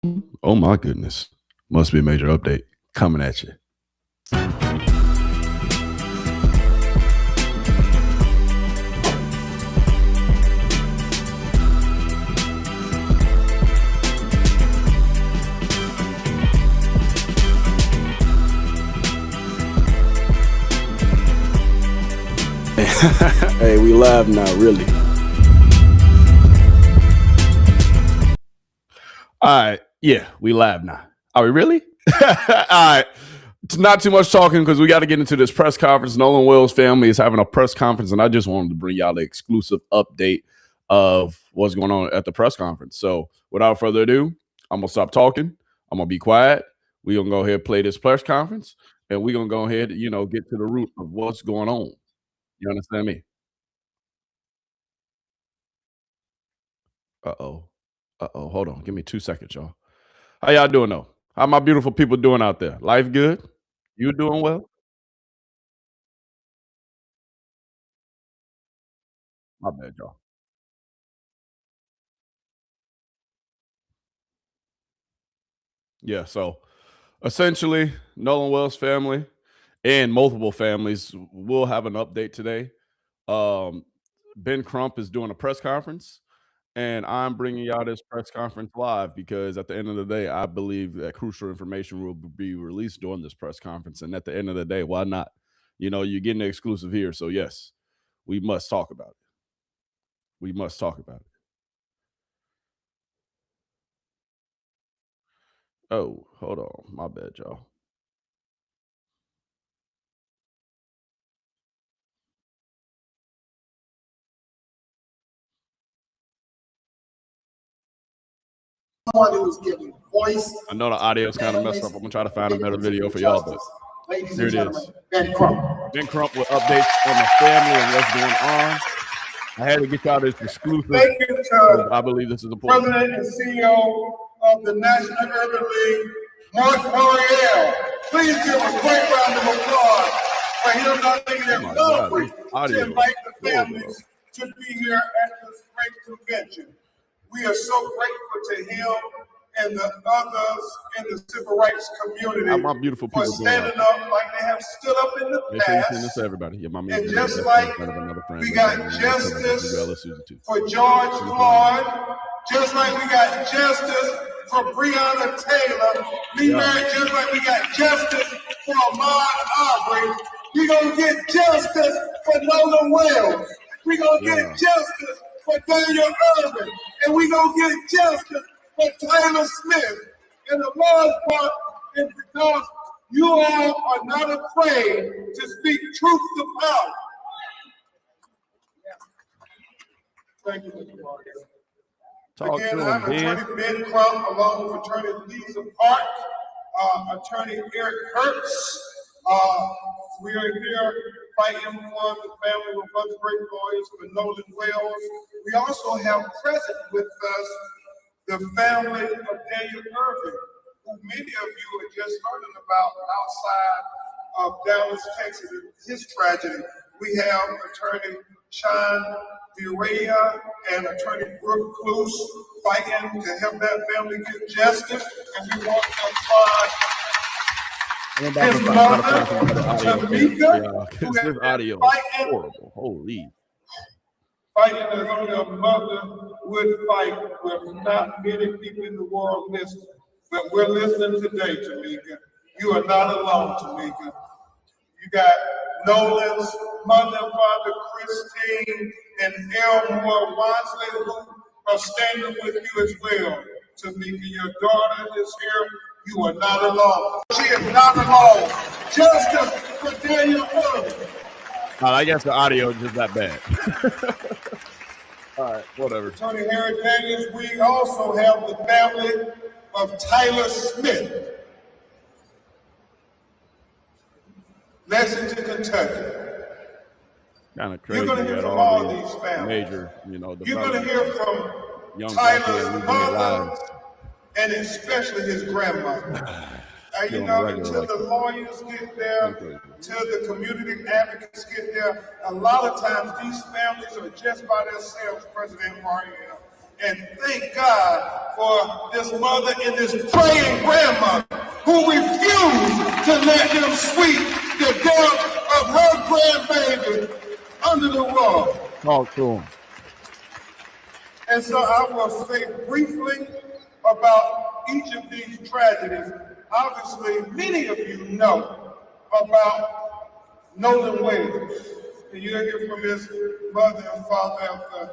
Oh my goodness. Must be a major update coming at you. Hey, we live now, really. All right. Yeah, we live now. Are we really? All right. It's not too much talking because we got to get into this press conference. Nolan Wells' family is having a press conference, and I just wanted to bring y'all the exclusive update of what's going on at the press conference. So without further ado, I'm going to stop talking. I'm going to be quiet. We're going to go ahead and play this press conference, and we're going to go ahead and, get to the root of what's going on. You understand me? Uh-oh. Uh-oh. Hold on. Give me 2 seconds, y'all. How y'all doing, though? How my beautiful people doing out there? Life good? You doing well? My bad, y'all. Yeah, so essentially, Nolan Wells' family and multiple families will have an update today. Um, Ben Crump is doing a press conference, and I'm bringing y'all this press conference live because at the end of the day, I believe that crucial information will be released during this press conference. And at the end of the day, why not? You're getting the exclusive here. So, yes, we must talk about it. We must talk about it. Oh, hold on. My bad, y'all. Someone who is giving voice. I know the audio is kind of messed up. I'm gonna try to find a better video for y'all, but here it is. Ben Crump. Ben Crump with updates on the family and what's going on. I had to get y'all this exclusive. Thank you to I believe this is important. President and CEO of the National Urban League, Mark Morial. Please give a great round of applause for him not taking their celebrate to invite the families to be here at this great convention. We are so grateful to him and the others in the civil rights community How my beautiful people for standing up like they have stood up in the past. This to everybody. Yeah, and just like we got justice for George Floyd, just like we got justice for Breonna Taylor, just like we got justice for Ahmaud Arbery, we gonna get justice for Nolan Wells. We gonna get justice for Daniel Irvin, and we gonna get justice for Taylor Smith. And the large part is because you all are not afraid to speak truth to power. Thank you, Mr. Martin. Again, I'm Attorney Ben Crump, along with Attorney Lisa Park, Attorney Eric Hertz. We are here fighting for the family of other great lawyers for Nolan Wells. We also have present with us the family of Daniel Irvin, who many of you are just learning about outside of Dallas, Texas, his tragedy. We have Attorney Sean Virea and Attorney Brooke Cluse fighting to help that family get justice, and we want to applaud his mother, Tamika, who has audio fighting, horrible. Holy. Fighting as only a mother would fight, with not many people in the world listening. But we're listening today, Tamika. You are not alone, Tamika. You got Nolan's mother and father, Christine, and Elmore Wansley, who are standing with you as well. Tamika, your daughter is here. You are not alone. She is not alone. Justice for Daniel Irvin. I guess the audio is just that bad. All right, whatever. Attorney Harry Daniels, we also have the family of Tyler Smith, Lexington, Kentucky. Kind of crazy. You're going to hear from all these families. Major, you're going to hear from Tyler's mother and especially his grandmother. Until the lawyers get there, till the community advocates get there, a lot of times these families are just by themselves, President Mariel. And thank God for this mother and this praying grandmother who refused to let him sweep the death of her grandbaby under the rug. Talk to him. And so I will say briefly about each of these tragedies. Obviously, many of you know about Nolan Wells. And you'll hear from his mother and father after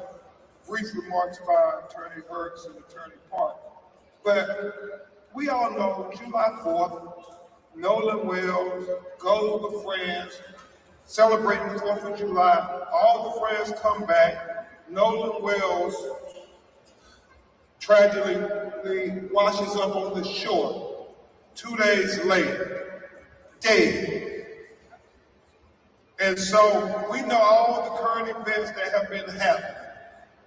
brief remarks by Attorney Burks and Attorney Park. But we all know July 4th, Nolan Wells goes to France, celebrating the 4th of July. All the friends come back. Nolan Wells tragically washes up on the shore 2 days later, dead. And so we know all the current events that have been happening.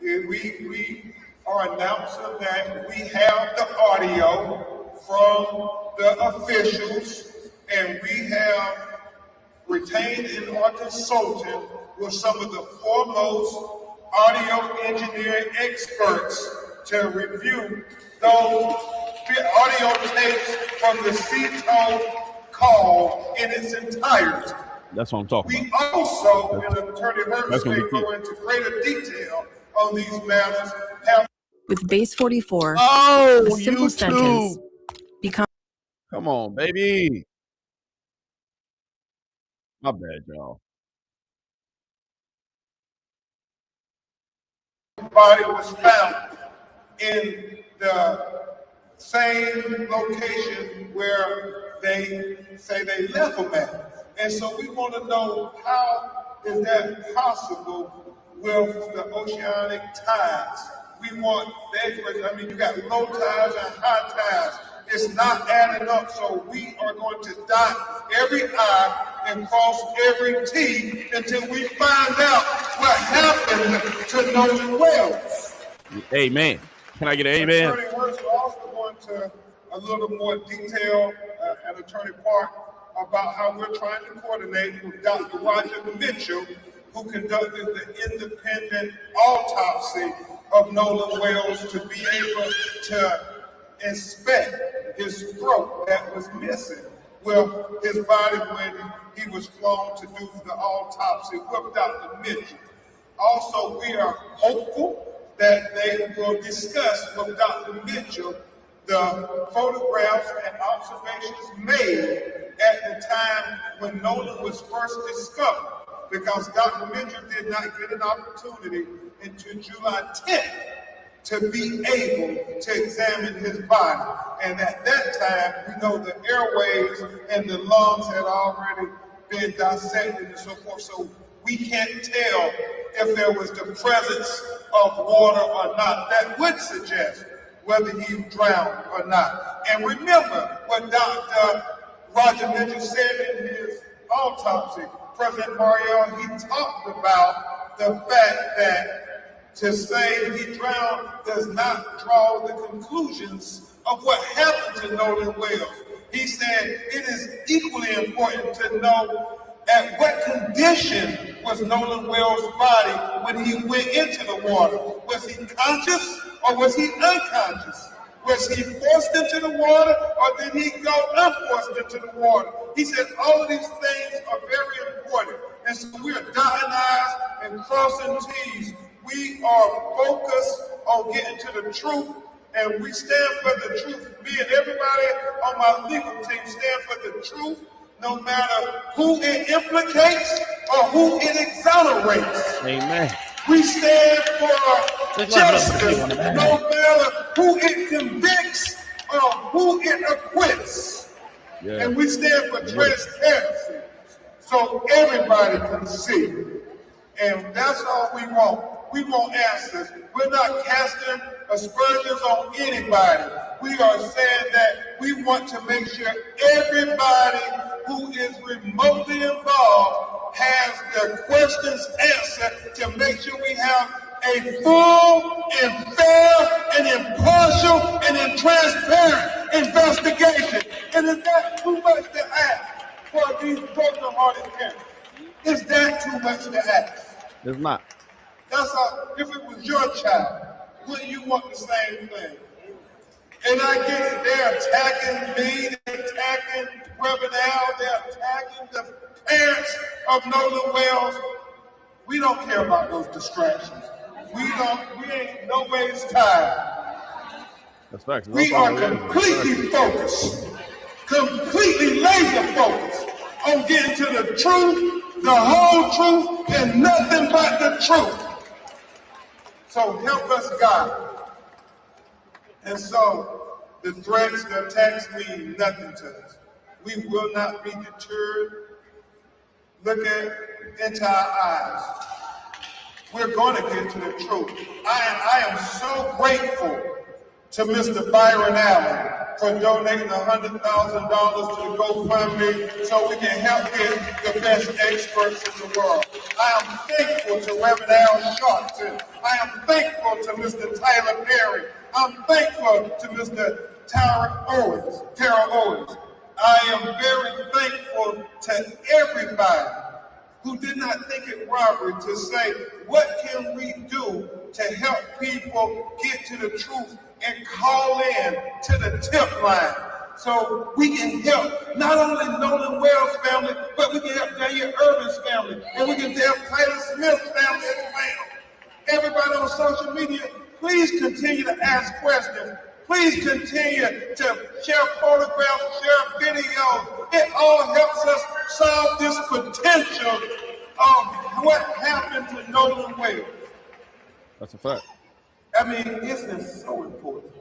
And we are announcing that we have the audio from the officials, and we have retained and are consulting with some of the foremost audio engineering experts to review those audio tapes from the CTO call in its entirety. That's what I'm talking We about. also, in Attorney Burks may go into greater detail on these matters. With base 44, Oh, a simple YouTube. sentence becomes. Come on, baby. My bad, y'all. Body was found in the same location where they say they left him at. And so we want to know, how is that possible with the oceanic tides? We want the expert. I mean, you got low tides and high tides. It's not adding up, so we are going to dot every I and cross every T until we find out what happened to Nolan Wells. Amen. Can I get an amen? Attorney Works will also go into a little more detail at Attorney Park about how we're trying to coordinate with Dr. Roger Mitchell, who conducted the independent autopsy of Nolan Wells, to be able to inspect his throat that was missing with his body when he was flown to do the autopsy with Dr. Mitchell. Also, we are hopeful that they will discuss with Dr. Mitchell the photographs and observations made at the time when Nolan was first discovered, because Dr. Mitchell did not get an opportunity until July 10th to be able to examine his body. And at that time, we know the airways and the lungs had already been dissected and so forth, so we can't tell if there was the presence of water or not. That would suggest whether he drowned or not. And remember what Dr. Roger Mitchell said in his autopsy. President Mario, he talked about the fact that to say he drowned does not draw the conclusions of what happened to Nolan Wells. He said it is equally important to know at what condition was Nolan Wells' body when he went into the water. Was he conscious or was he unconscious? Was he forced into the water or did he go unforced into the water? He said all of these things are very important. And so we are dotting I's and crossing T's. We are focused on getting to the truth, and we stand for the truth. Me and everybody on my legal team stand for the truth, no matter who it implicates or who it exonerates. Amen. We stand for justice, no matter who it convicts or who it acquits. Yeah. And we stand for transparency, so everybody can see. And that's all we want. We want answers. We're not casting aspersions on anybody. We are saying that we want to make sure everybody who is remotely involved has their questions answered, to make sure we have a full and fair and impartial and transparent investigation. And is that too much to ask for these broken-hearted parents? Is that too much to ask? It's not. That's how, if it was your child, Wouldn't you want the same thing? And I get it. They're attacking me. They're attacking Reverend Al. They're attacking the parents of Nolan Wells. We don't care about those distractions. We ain't no waste time. That's facts. We are completely focused, completely laser focused on getting to the truth, the whole truth, and nothing but the truth. So help us, God. And so the threats, the attacks mean nothing to us. We will not be deterred. Look into our eyes. We're going to get to the truth. I am so grateful to Mr. Byron Allen for donating $100,000 to the GoFundMe so we can help get the best experts in the world. I am thankful to Reverend Al Sharpton. I am thankful to Mr. Tyler Perry. I'm thankful to Mr. Tara Owens. I am very thankful to everybody who did not think it robbery to say, what can we do to help people get to the truth and call in to the tip line so we can help not only Nolan Wells' family, but we can help Daniel Irvin's family, and we can help Tyler Smith's family as well. Everybody on social media, please continue to ask questions. Please continue to share photographs, share videos. It all helps us solve this potential of what happened to Nolan Wells. That's a fact. I mean, isn't it so important?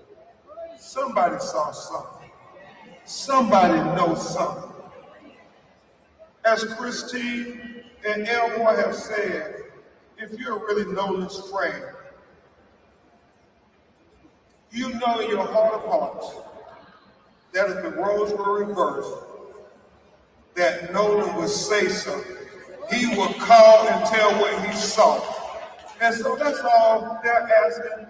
Somebody saw something. Somebody knows something. As Christine and Elmore have said, if you're really Nolan's friend, you know in your heart of hearts that if the roles were reversed, that Nolan would say something. He would call and tell what he saw. And so that's all they're asking.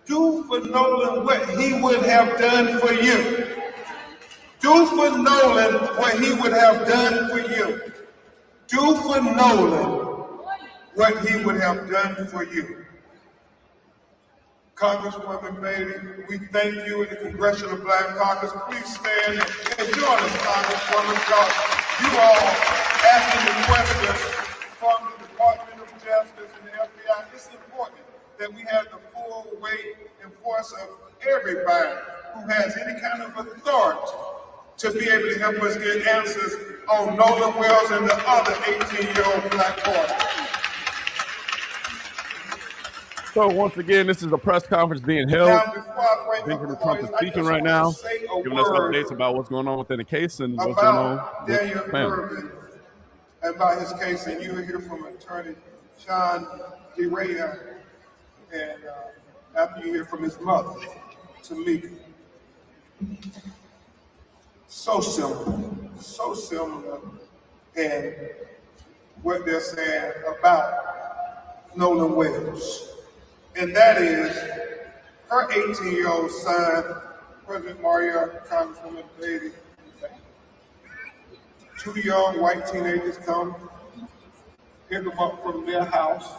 Do for Nolan what he would have done for you. Do for Nolan what he would have done for you. Do for Nolan what he would have done for you. Congresswoman Beatty, we thank you in the Congressional Black Caucus. Please stand and join us, Congresswoman. You all asking the questions from the Department of Justice and the FBI. It's important that we have the full weight and force of everybody who has any kind of authority to be able to help us get answers on Nolan Wells and the other 18-year-old black boy. So once again, this is a press conference being held. Benjamin Trump is speaking right now, giving us updates about what's going on within the case and what's going on with the family. About his case, and you will hear from Attorney Sean DeRaya, and after you hear from his mother, Tamika. So similar, and what they're saying about Nolan Wells. And that is her 18-year-old son, President Maria, Congresswoman Beatty. Two young white teenagers come, pick them up from their house,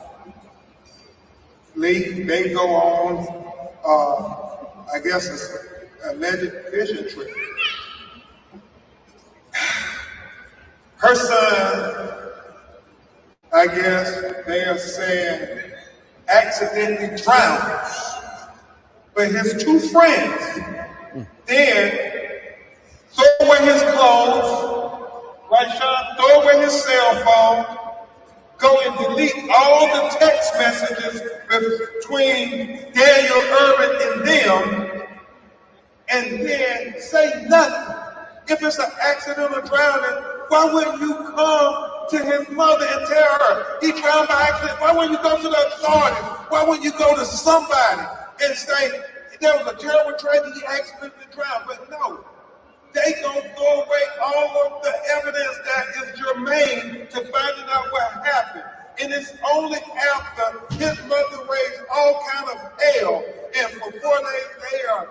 leave, they go on, I guess it's an alleged fishing trip. Her son, I guess they are saying, accidentally drowns. But his two friends then throw away his clothes, right, Sean? Throw away his cell phone, go and delete all the text messages between Daniel Irvin and them, and then say nothing. If it's an accidental drowning, why wouldn't you come to his mother and tell her he drowned by accident? Why wouldn't you go to the authorities? Why wouldn't you go to somebody and say there was a terrible tragedy, he accidentally drowned? But no, they gonna throw away all of the evidence that is germane to finding out what happened. And it's only after his mother raised all kind of hell, and for 4 days they are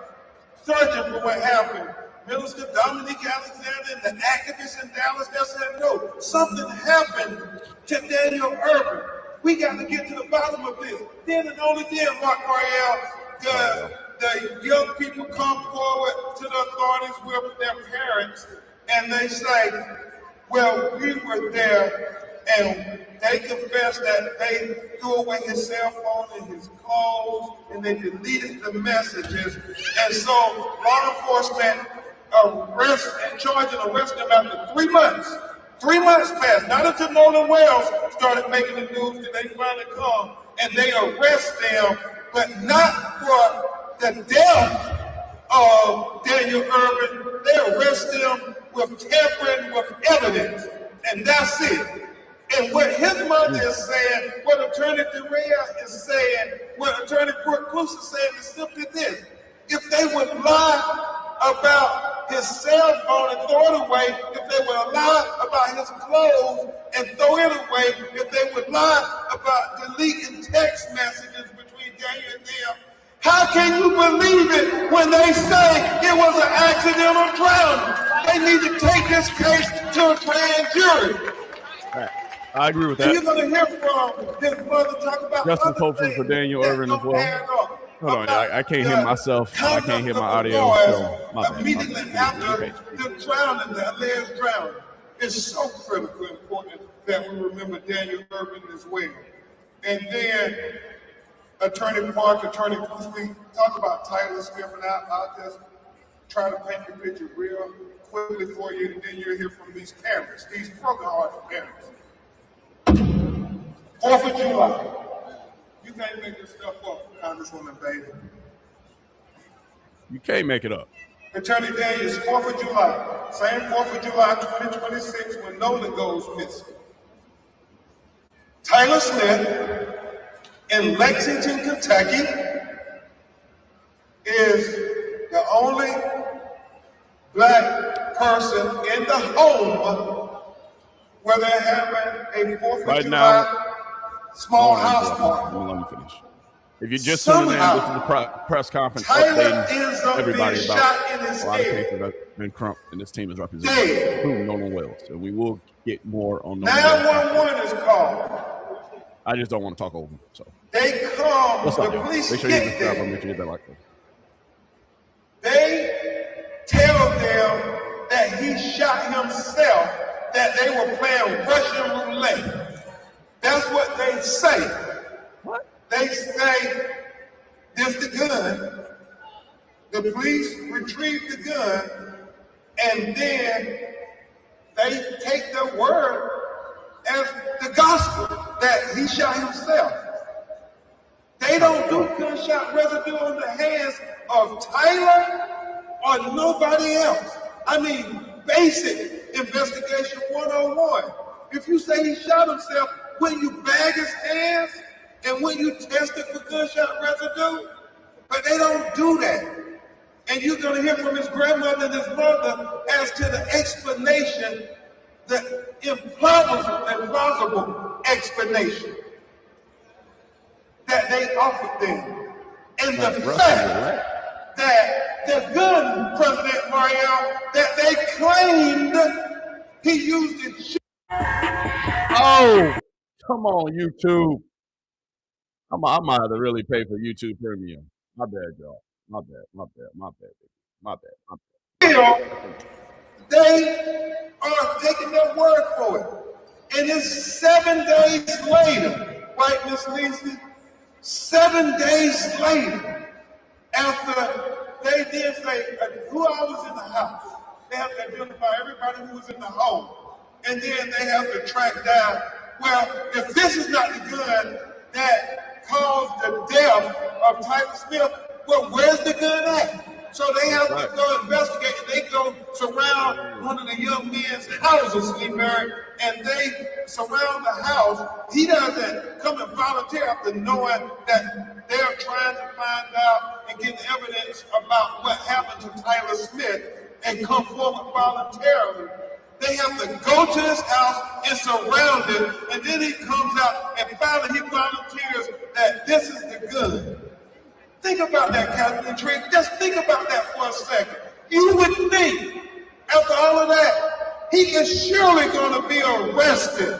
searching for what happened. Minister Dominique Alexander and the activists in Dallas, they said, no, something happened to Daniel Irvin. We got to get to the bottom of this. Then and only then, Mark Royale, does the young people come forward to the authorities with their parents and they say, well, we were there, and they confessed that they threw away his cell phone and his clothes, and they deleted the messages. And so law enforcement charged and arrested him after 3 months. 3 months passed, not until Nolan Wells started making the news did they finally come, and they arrest them, but not for the death of Daniel Irvin. They arrest him with tampering with evidence, and that's it. And what his mother is saying, what Attorney DeRea is saying, what Attorney Brooke Cruz is saying is simply this. If they would lie about his cell phone and throw it away, if they would lie about his clothes and throw it away, if they would lie about deleting text messages between Daniel and them, how can you believe it when they say it was an accidental drowning? They need to take this case to a grand jury. I agree with that. And you're going to hear from his mother talk about Justice hopeful for Daniel Irvin as well. Hold on, I can't hear myself. I can't hear my audio. So immediately after the drowning, the alleged drowning. It's so critically important that we remember Daniel Irvin as well. And then Attorney Park, Attorney Cruz, we talk about Tyler Smith, and I'll just try to paint the picture real quickly for you, and then you'll hear from these parents, these broken-hearted parents. 4th of July. You can't make this stuff up, Congresswoman Bailey. You can't make it up. Attorney Daniels, 4th of July. Same 4th of July 2026 when Nolan goes missing. Tyler Smith in Lexington, Kentucky is the only black person in the home where they're having a 4th of right July now, small house party. Let me finish. If you're just tuning in, this is the press conference updating everybody about a lot of cases that Ben Crump and this team is representing, including Nolan Wells. So we will get more on Nolan 911 is called. I just don't want to talk over them. So they come, what's up, the police make sure you get there. make sure you get that like that. They tell them that he shot himself, that they were playing Russian roulette. That's what they say. What? They say, there's the gun. The police retrieve the gun, and then they take their word as the gospel that he shot himself. They don't do gunshot residue on the hands of Tyler or nobody else. I mean, basic investigation 101. If you say he shot himself, when you bag his hands and when you test it for gunshot residue, but they don't do that. And you're going to hear from his grandmother and his mother as to the explanation, the implausible explanation that they offered them. And the fact that the gun, President Mario, that they claimed he used it. Oh, come on, YouTube. I might have to really pay for YouTube Premium. My bad, y'all. My bad. They are taking their word for it. And it's 7 days later, right, Miss Leesley? 7 days later, after they did say 2 hours in the house, they have to identify everybody who was in the home. And then they have to track down, well, if this is not the gun that caused the death of Tyler Smith, well, where's the gun at? So they have to go investigate, and they go surround one of the young men's houses, and they surround the house. He doesn't come and volunteer after knowing that they're trying to find out and get evidence about what happened to Tyler Smith and come forward voluntarily. They have to go to his house and surround it, and then he comes out and finally he volunteers that this is the gun. Think about that, Captain Tree. Just think about that for a second. You would think, after all of that, he is surely going to be arrested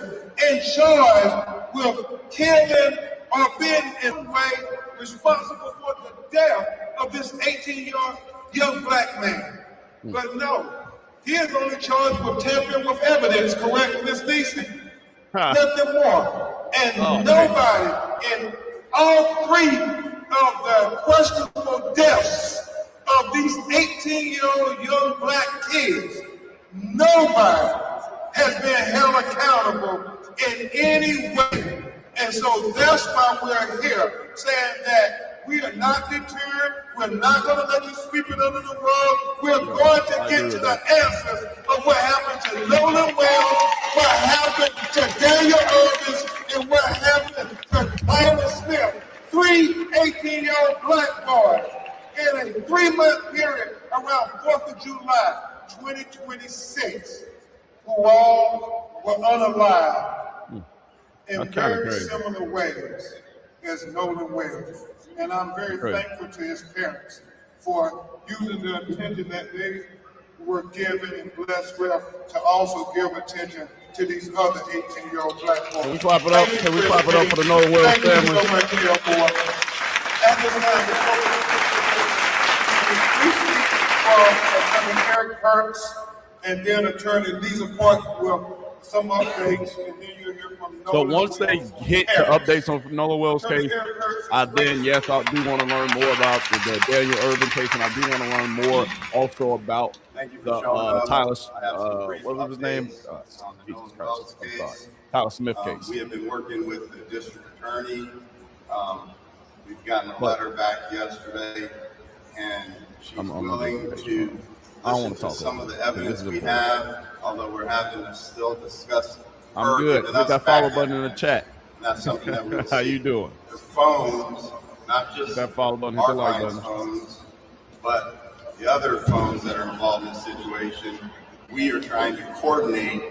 and charged with killing or being in some way responsible for the death of this 18-year-old young black man. But no, he is only charged with tampering with evidence, correct, Ms. Neeson? Nothing more. And nobody in all three of the questionable deaths of these 18-year-old young black kids, nobody has been held accountable in any way. And so that's why we're here saying that we are not deterred. We're not going to let you sweep it under the rug. We're going to get to the answers of what happened to Nolan Wells, what happened to Daniel Irvin, and what happened to Tyler Smith. 3 18-year-old black boys in a 3-month period around 4th of July, 2026, who all were unalive in very similar ways as Nolan Wells. And I'm very thankful to his parents for using the attention that they were given and blessed with to also give attention to these other 18-year-old black boys. Can we clap it up? Can we clap it up for the Nolan Wells family? Thank you so much, for at this time, Attorney Eric Hertz and then Attorney Lisa Park will some updates, and then you'll hear from Nolan. So once they hit the updates on Nolan Wells case, I do want to learn more about the Daniel Irvin case, and I do want to learn more also about the Tyler, what was his name? Tyler Smith case. We have been working with the district attorney. We've gotten a letter back yesterday, and she's willing to listen to some of the evidence we have, although we're having to still discuss. I'm good. Hit that follow button in the chat. That's something that we'll How you doing? The phones, not just that follow button, hit the like button. Phones, but the other phones that are involved in the situation, we are trying to coordinate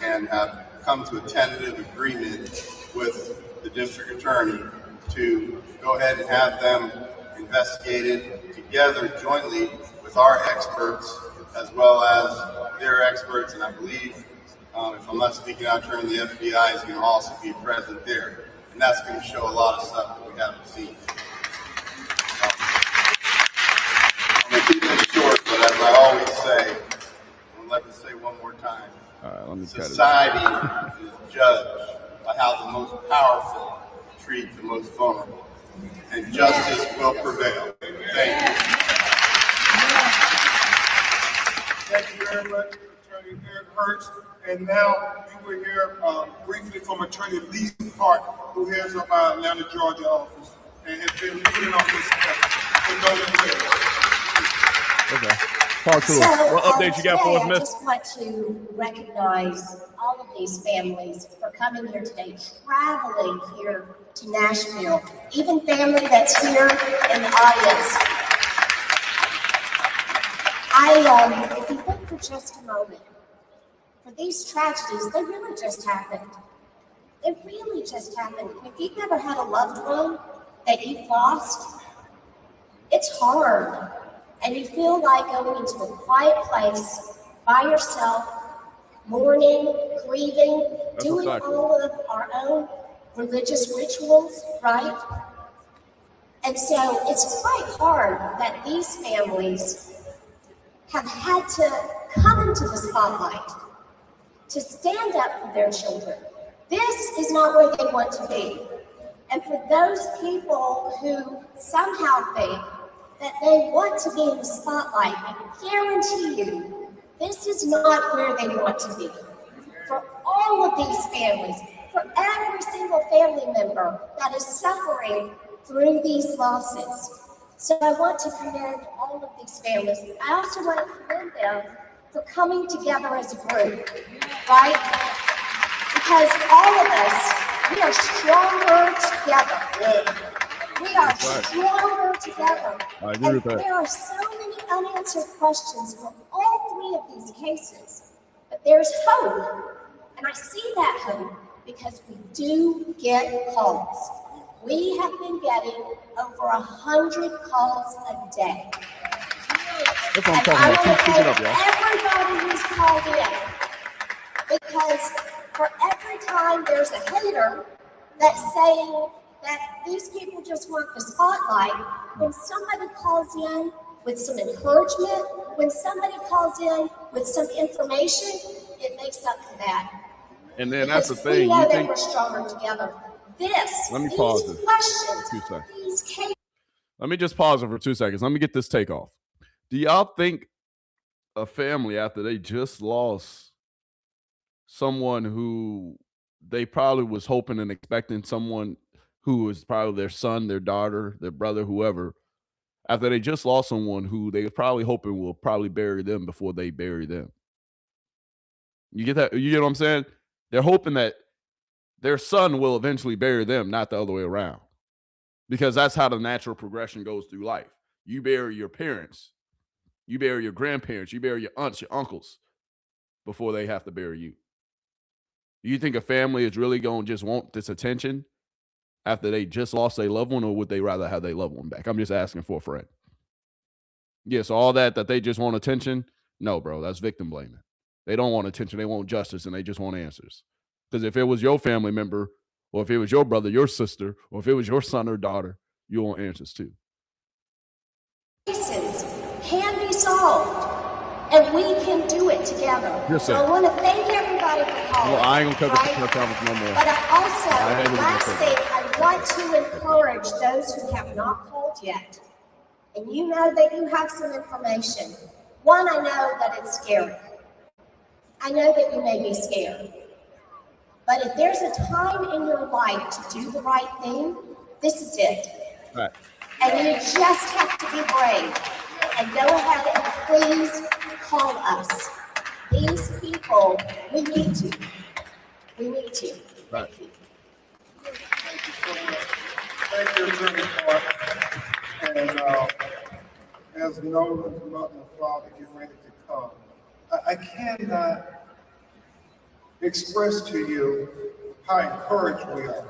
and have come to a tentative agreement with the district attorney to go ahead and have them investigated together jointly with our experts as well as their experts, and I believe, if I'm not speaking out of turn, the FBI is going to also be present there, and that's going to show a lot of stuff that we haven't seen. I'm going to keep it short, but as I always say, I'm going to let me say one more time, society is judged by how the most powerful treat the most vulnerable, and justice will prevail. Thank you. Thank you very much, Attorney Eric Hertz. And now you will hear briefly from Attorney Lisa Park, who heads up our Atlanta, Georgia office, and has been leading on this Okay. Talk to us. What update you got for us, Miss? I just want to recognize all of these families for coming here today, traveling here to Nashville, even family that's here in the audience. If you think for just a moment, for these tragedies, they really just happened. They really just happened. If you've never had a loved one that you've lost, it's hard. And you feel like going into a quiet place by yourself, mourning, grieving, doing all of our own religious rituals, right? And so it's quite hard that these families have had to come into the spotlight to stand up for their children. This is not where they want to be. And for those people who somehow think that they want to be in the spotlight, I guarantee you, this is not where they want to be. For all of these families, for every single family member that is suffering through these losses. So I want to commend all of these families. I also want to commend them for coming together as a group, right? Because all of us, we are stronger together. We are stronger together. I agree with that. There are so many unanswered questions for all three of these cases, but there's hope. And I see that hope because we do get calls. We have been getting over 100 calls a day. That's what I'm talking about. Keep it up, y'all. Everybody who's called in, because for every time there's a hater, that's saying that these people just want the spotlight. When somebody calls in with some encouragement, when somebody calls in with some information, it makes up for that. And then that's the thing. We know that we're stronger together. Let me pause this. Questions, these cases. Let me just pause it for 2 seconds. Let me get this take off. Do y'all think a family, after they just lost someone who they probably was hoping and expecting, someone who was probably their son, their daughter, their brother, whoever, after they just lost someone who they were probably hoping will probably bury them before they bury them? You get that? You get what I'm saying? They're hoping that their son will eventually bury them, not the other way around. Because that's how the natural progression goes through life. You bury your parents, you bury your grandparents, you bury your aunts, your uncles before they have to bury you. Do you think a family is really going to just want this attention after they just lost a loved one, or would they rather have their loved one back? I'm just asking for a friend. Yeah, so all that they just want attention, no, bro, that's victim blaming. They don't want attention, they want justice, and they just want answers. Because if it was your family member, or if it was your brother, your sister, or if it was your son or daughter, you want answers too. Cases can be solved, and we can do it together. Yes, sir. So I want to thank everybody for calling. Well, I ain't gonna cut the press conference no more. But I also, last thing, I want to encourage those who have not called yet, and you know that you have some information. One, I know that it's scary. I know that you may be scared. But if there's a time in your life to do the right thing, this is it. Right. And you just have to be brave. And go ahead and please call us. These people, we need to. We need to. Right. Thank you. Thank you, Attorney Clark. And as Nolan's mother and father get ready to come, I cannot express to you how encouraged we are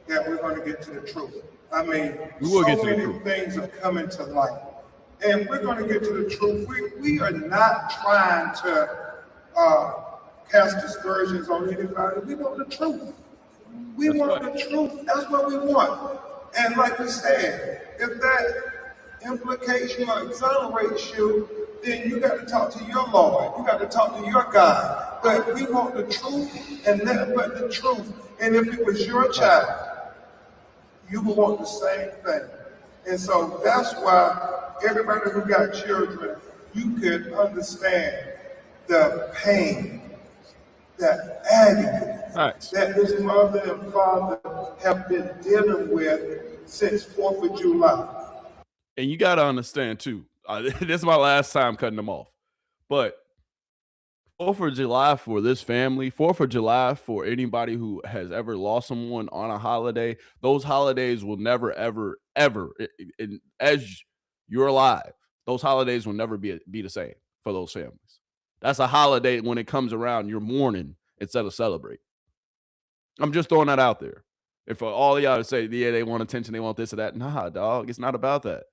that we're going to get to the truth. I mean, so many things are coming to light, and we're going to get to the truth. We are not trying to cast aspersions on anybody. We want the truth. We want the truth. That's what we want. And like we said, if that implication or exonerates you, then you got to talk to your Lord. You got to talk to your God. But we want the truth and nothing but the truth. And if it was your child, you would want the same thing. And so that's why everybody who got children, you could understand the pain, the agony that this mother and father have been dealing with since 4th of July. And you got to understand too, this is my last time cutting them off, but 4th of July for this family, 4th of July for anybody who has ever lost someone on a holiday, those holidays will never, ever, ever, as you're alive, those holidays will never be the same for those families. That's a holiday when it comes around, you're mourning instead of celebrating. I'm just throwing that out there. And for all of y'all to say, yeah, they want attention, they want this or that. Nah, dog, it's not about that.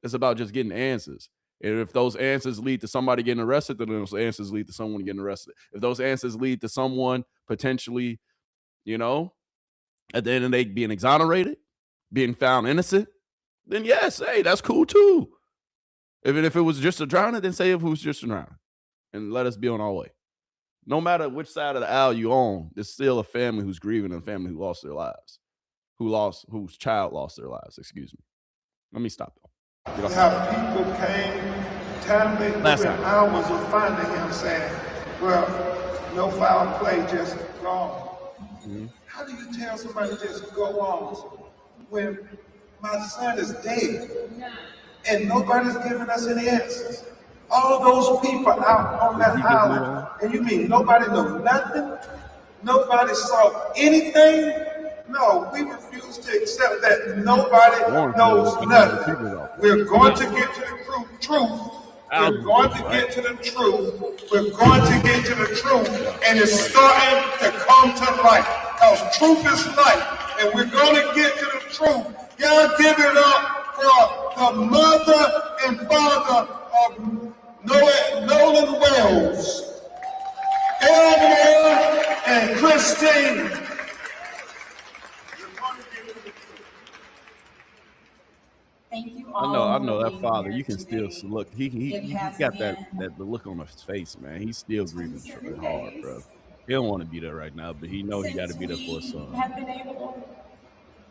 It's about just getting answers. And if those answers lead to somebody getting arrested, then those answers lead to someone getting arrested. If those answers lead to someone potentially, at the end of the day being exonerated, being found innocent, then yes, hey, that's cool too. Even if it was just a drowning, then say if it was just a drowning. And let us be on our way. No matter which side of the aisle you on, there's still a family who's grieving and a family who lost their lives. Whose child lost their lives, excuse me. Let me stop though. How people came, time they within hours of finding him saying, well, no foul play, just gone. Mm-hmm. How do you tell somebody just go on when my son is dead and nobody's giving us any answers? All those people out on that island, and you mean nobody knows nothing? Nobody saw anything? No, we refuse to accept that nobody knows nothing. We're going to get to the truth. We're going to get to the truth. We're going to get to the truth. And it's starting to come to light. Because truth is light. And we're going to get to the truth. Y'all give it up for the mother and father of Nolan Wells, Elmer and Christine. father, you can still today. look. It He has got been that the look on his face, man. He's still grieving 27 hard, days bro. He don't want to be there right now, but he know he got to since be there for his we son. have been able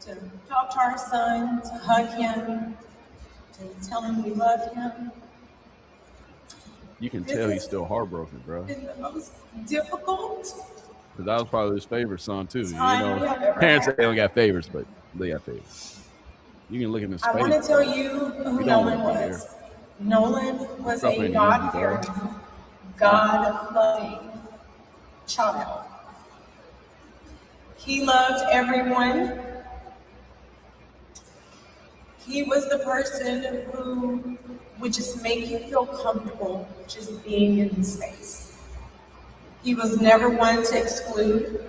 to talk to our son, to hug him, to tell him we love him. You can This tell he's has still heartbroken, bro. been the most difficult Because that was probably his favorite son too. You time know, we have ever parents say had. they don't got favorites, but they got favorites. You can look in his I face. want to tell bro. you who You don't want Nolan to be there. was. Nolan was Stuff a ain't easy, God-fearing, God-loving child. He loved everyone. He was the person who would just make you feel comfortable just being in his space. He was never one to exclude.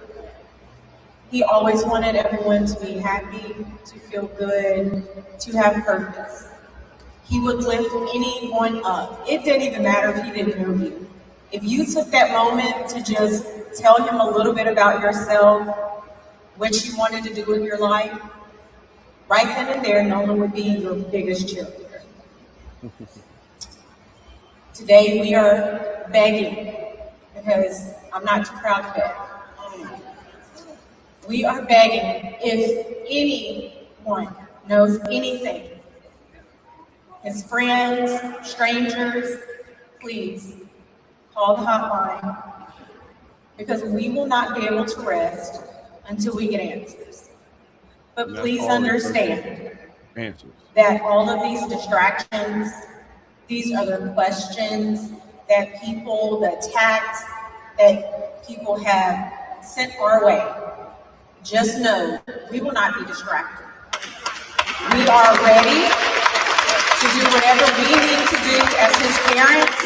He always wanted everyone to be happy, to feel good, to have purpose. He would lift anyone up. It didn't even matter if he didn't know you. If you took that moment to just tell him a little bit about yourself, what you wanted to do with your life, right then and there, Nolan would be your biggest cheerleader. Today we are begging, because I'm not too proud to beg. We are begging, if anyone knows anything, his friends, strangers, please call the hotline, because we will not be able to rest until we get answers. But And that's please all the understand answers. that all of these distractions, these other questions that people, the attacks that people have sent our way, just know we will not be distracted. We are ready to do whatever we need to do as his parents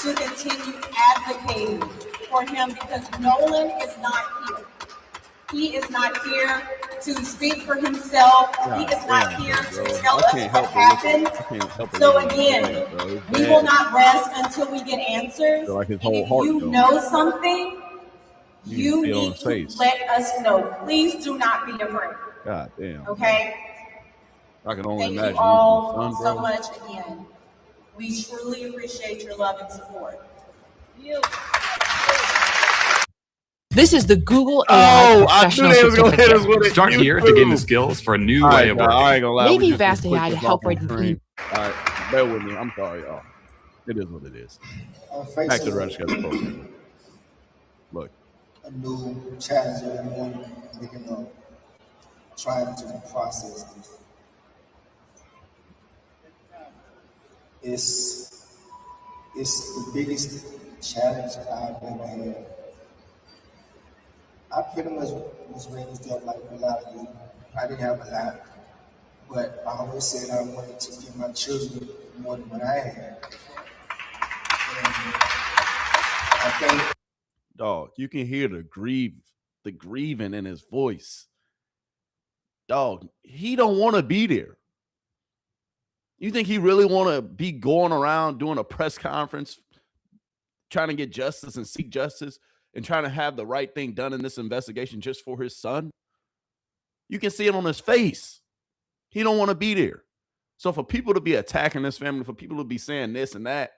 to continue advocating for him, because Nolan is not here. He is not here to speak for himself. He is not here to tell us what happened. So again, we will not rest until we get answers. Like his And whole if heart you goes. know something, you feel on need his to face. let us know. Please do not be afraid. God damn. Okay? I can only Thank imagine. you all son, so bro. much again. We truly appreciate your love and support. This is the Google Oh, AI I Professional knew they was gonna hit us Certificate. with it. Start here to gain the skills for a new All way right, of y'all, working. I ain't gonna lie. Maybe We just Vast clicked AI to this help off on write the screen. All right, bear with me. I'm sorry, y'all. It is what it is. Back to the Red Schedule program. Look, a new challenge every morning, trying to process this. It's the biggest challenge I've ever had. I pretty much was raised up like a lot of you. I didn't have a lot, but I always said I wanted to give my children more than what I had. And I think, dog, you can hear the grieving in his voice. Dog, he don't want to be there. You think he really want to be going around doing a press conference, trying to get justice and seek justice and trying to have the right thing done in this investigation just for his son? You can see it on his face. He don't want to be there. So for people to be attacking this family, for people to be saying this and that,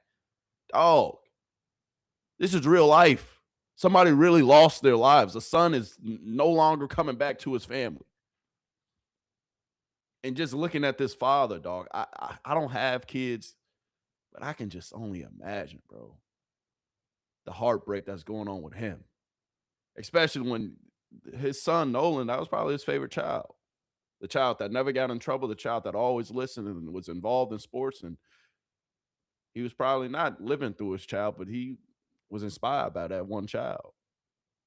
dog, this is real life. Somebody really lost their lives. The son is no longer coming back to his family. And just looking at this father, dog, I don't have kids, but I can just only imagine, bro, the heartbreak that's going on with him. Especially when his son, Nolan, that was probably his favorite child. The child that never got in trouble, the child that always listened and was involved in sports. And he was probably not living through his child, but he was inspired by that one child.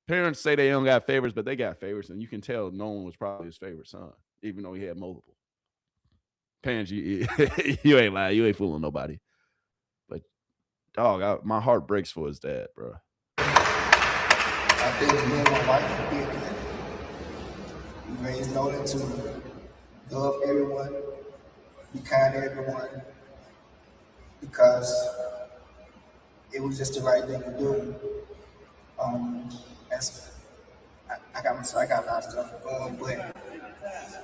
Parents say they don't got favorites, but they got favorites. And you can tell Nolan was probably his favorite son, even though he had multiple. Parents, you ain't lying. You ain't fooling nobody. But, dog, my heart breaks for his dad, bro. I think me and my wife did that. We raised Nolan to love everyone, be kind to everyone, because it was just the right thing to do. I got a lot of stuff, but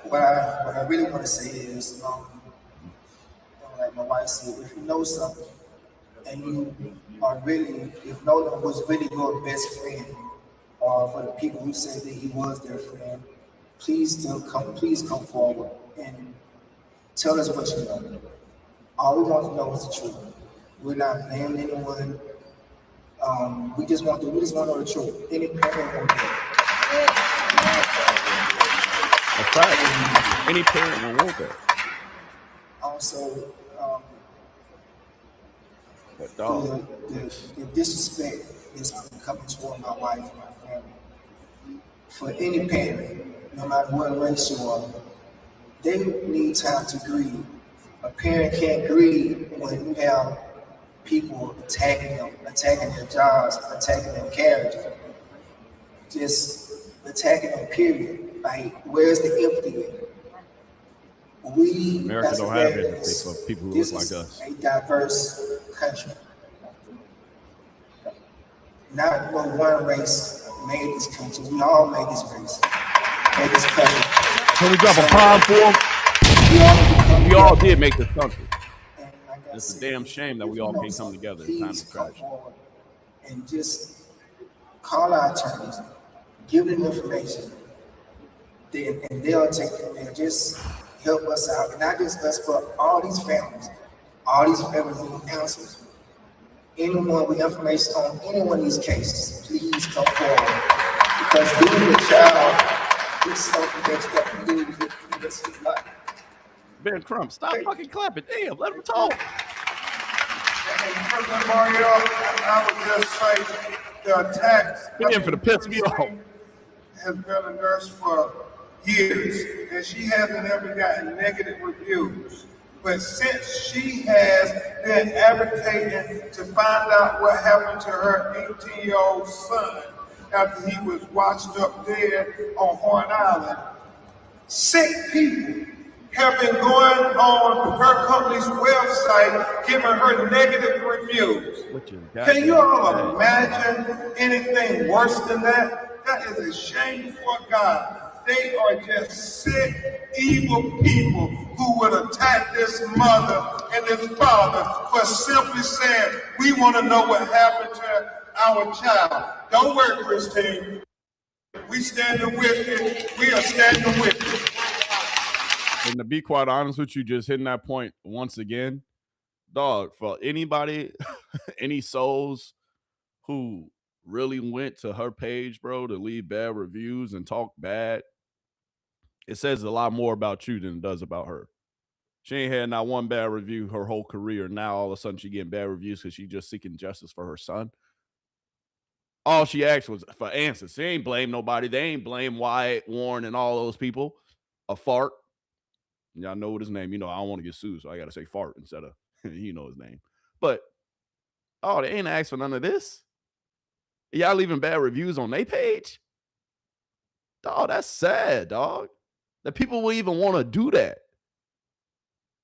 what I really want to say is, like like my wife said, if you know something and you are really, if Nolan was really your best friend, or for the people who say that he was their friend, please come forward and tell us what you know. All we want to know is the truth. We're not blaming anyone. We just want to know the truth. Any parent won't get it. That's right. Any parent will want that. Also, but dog, the disrespect is coming toward my wife and my family. For any parent, no matter what race you are, they need time to grieve. A parent can't grieve when you have people attacking them, attacking their jobs, attacking their character, just attacking them, period. Like, where's the empathy in it? We, America don't have empathy for people who look like us. A diverse country. Not one race made this country. We all made this race, made this country. Can we drop a prime for them? We all did make this country. It's a damn shame that we all can't come together in time to crash. And just call our attorneys, give them information, and they'll take it and just help us out. And not just us, but all these families need answers. Anyone with information on any one of these cases, please come forward. Because being a child is something that you do with the rest of your life. Ben Crump, stop fucking clapping. Damn, let him talk. President Mario, I would just say the attacks for the piss me off. has been a nurse for years, and she hasn't ever gotten negative reviews. But since she has been advocating to find out what happened to her 18-year-old son after he was washed up dead on Horn Island, sick people have been going on her company's website giving her negative reviews. Can you all imagine anything worse than that? That is a shame for God. They are just sick, evil people who would attack this mother and this father for simply saying, we want to know what happened to our child. Don't worry, Christine. We standing with you. We are standing with you. And to be quite honest with you, just hitting that point once again, dog, for anybody, any souls who really went to her page, bro, to leave bad reviews and talk bad, it says a lot more about you than it does about her. She ain't had not one bad review her whole career. Now all of a sudden she getting bad reviews because she just seeking justice for her son. All she asked was for answers. She ain't blame nobody. They ain't blame Wyatt, Warren, and all those people. A fart. Y'all know what his name. You know, I don't want to get sued, so I got to say fart instead of, you know his name. But, oh, they ain't asked for none of this. Y'all leaving bad reviews on their page? Dog, that's sad, dog. That people will even want to do that.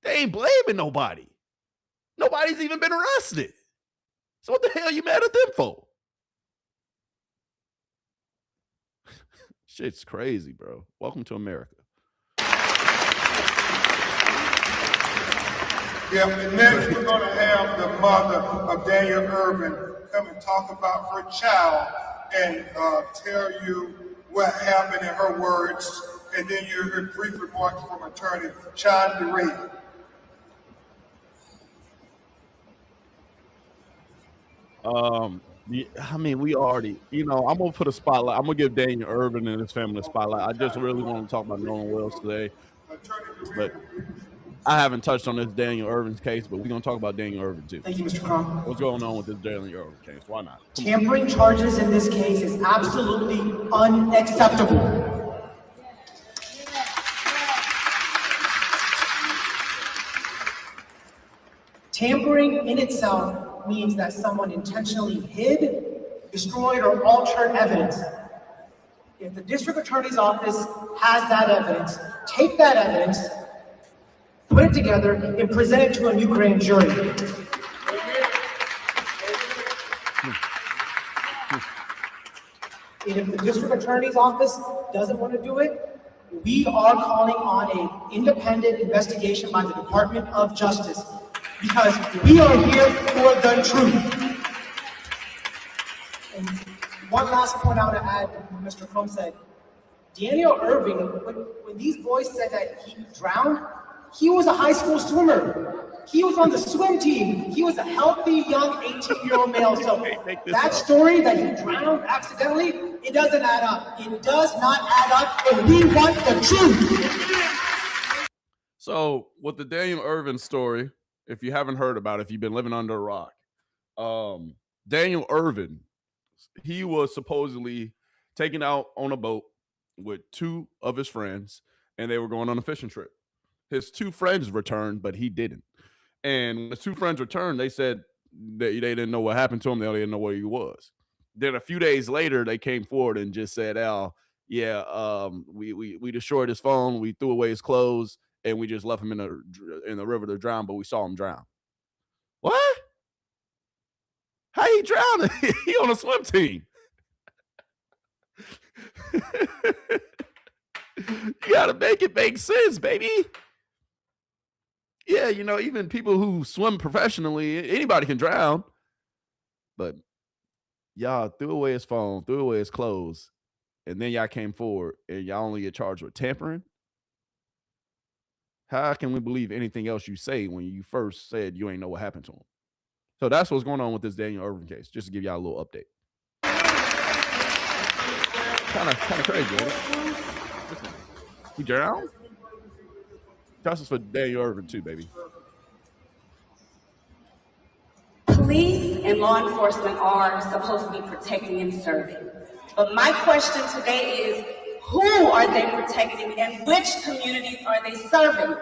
They ain't blaming nobody. Nobody's even been arrested. So what the hell you mad at them for? Shit's crazy, bro. Welcome to America. Yeah, and next we're going to have the mother of Daniel Irvin come and talk about her child and tell you what happened in her words, and then you hear brief remarks from attorney Sean DeRay. I mean, we already, you know, I'm going to put a spotlight. I'm going to give Daniel Irvin and his family a spotlight. I just really want to talk about Nolan Wells today. But I haven't touched on this Daniel Irvin's case, but we're going to talk about Daniel Irvin too. Thank you, Mr. Crum. What's going on with this Daniel Irvin case? Why not? Tampering charges in this case is absolutely unacceptable. Tampering in itself means that someone intentionally hid, destroyed, or altered evidence. If the district attorney's office has that evidence, take that evidence, put it together, and present it to a new grand jury. And if the district attorney's office doesn't want to do it, we are calling on an independent investigation by the Department of Justice. because we are here for the truth. And one last point I want to add, Mr. Crumb said, Daniel Irving, when these boys said that he drowned, he was a high school swimmer. He was on the swim team. He was a healthy, young 18-year-old male. So that story that he drowned accidentally, it doesn't add up. It does not add up, and we want the truth. So with the Daniel Irvin story, if you haven't heard about it, if you've been living under a rock, Daniel Irvin, he was supposedly taken out on a boat with two of his friends, and they were going on a fishing trip. His two friends returned, but he didn't. And when his two friends returned, they said that they didn't know what happened to him. They didn't know where he was. Then a few days later, they came forward and just said, we destroyed his phone, we threw away his clothes, and we just left him in the river to drown, but we saw him drown. What? How he drowning? He on a swim team. You gotta make it make sense, baby. Yeah, even people who swim professionally, anybody can drown. But y'all threw away his phone, threw away his clothes, and then y'all came forward and y'all only get charged with tampering? How can we believe anything else you say when you first said you ain't know what happened to him? So that's what's going on with this Daniel Irvin case, just to give y'all a little update. Kind of crazy, right? He drowned? Justice for Daniel Irvin too, baby. Police and law enforcement are supposed to be protecting and serving. But my question today is, who are they protecting and which communities are they serving?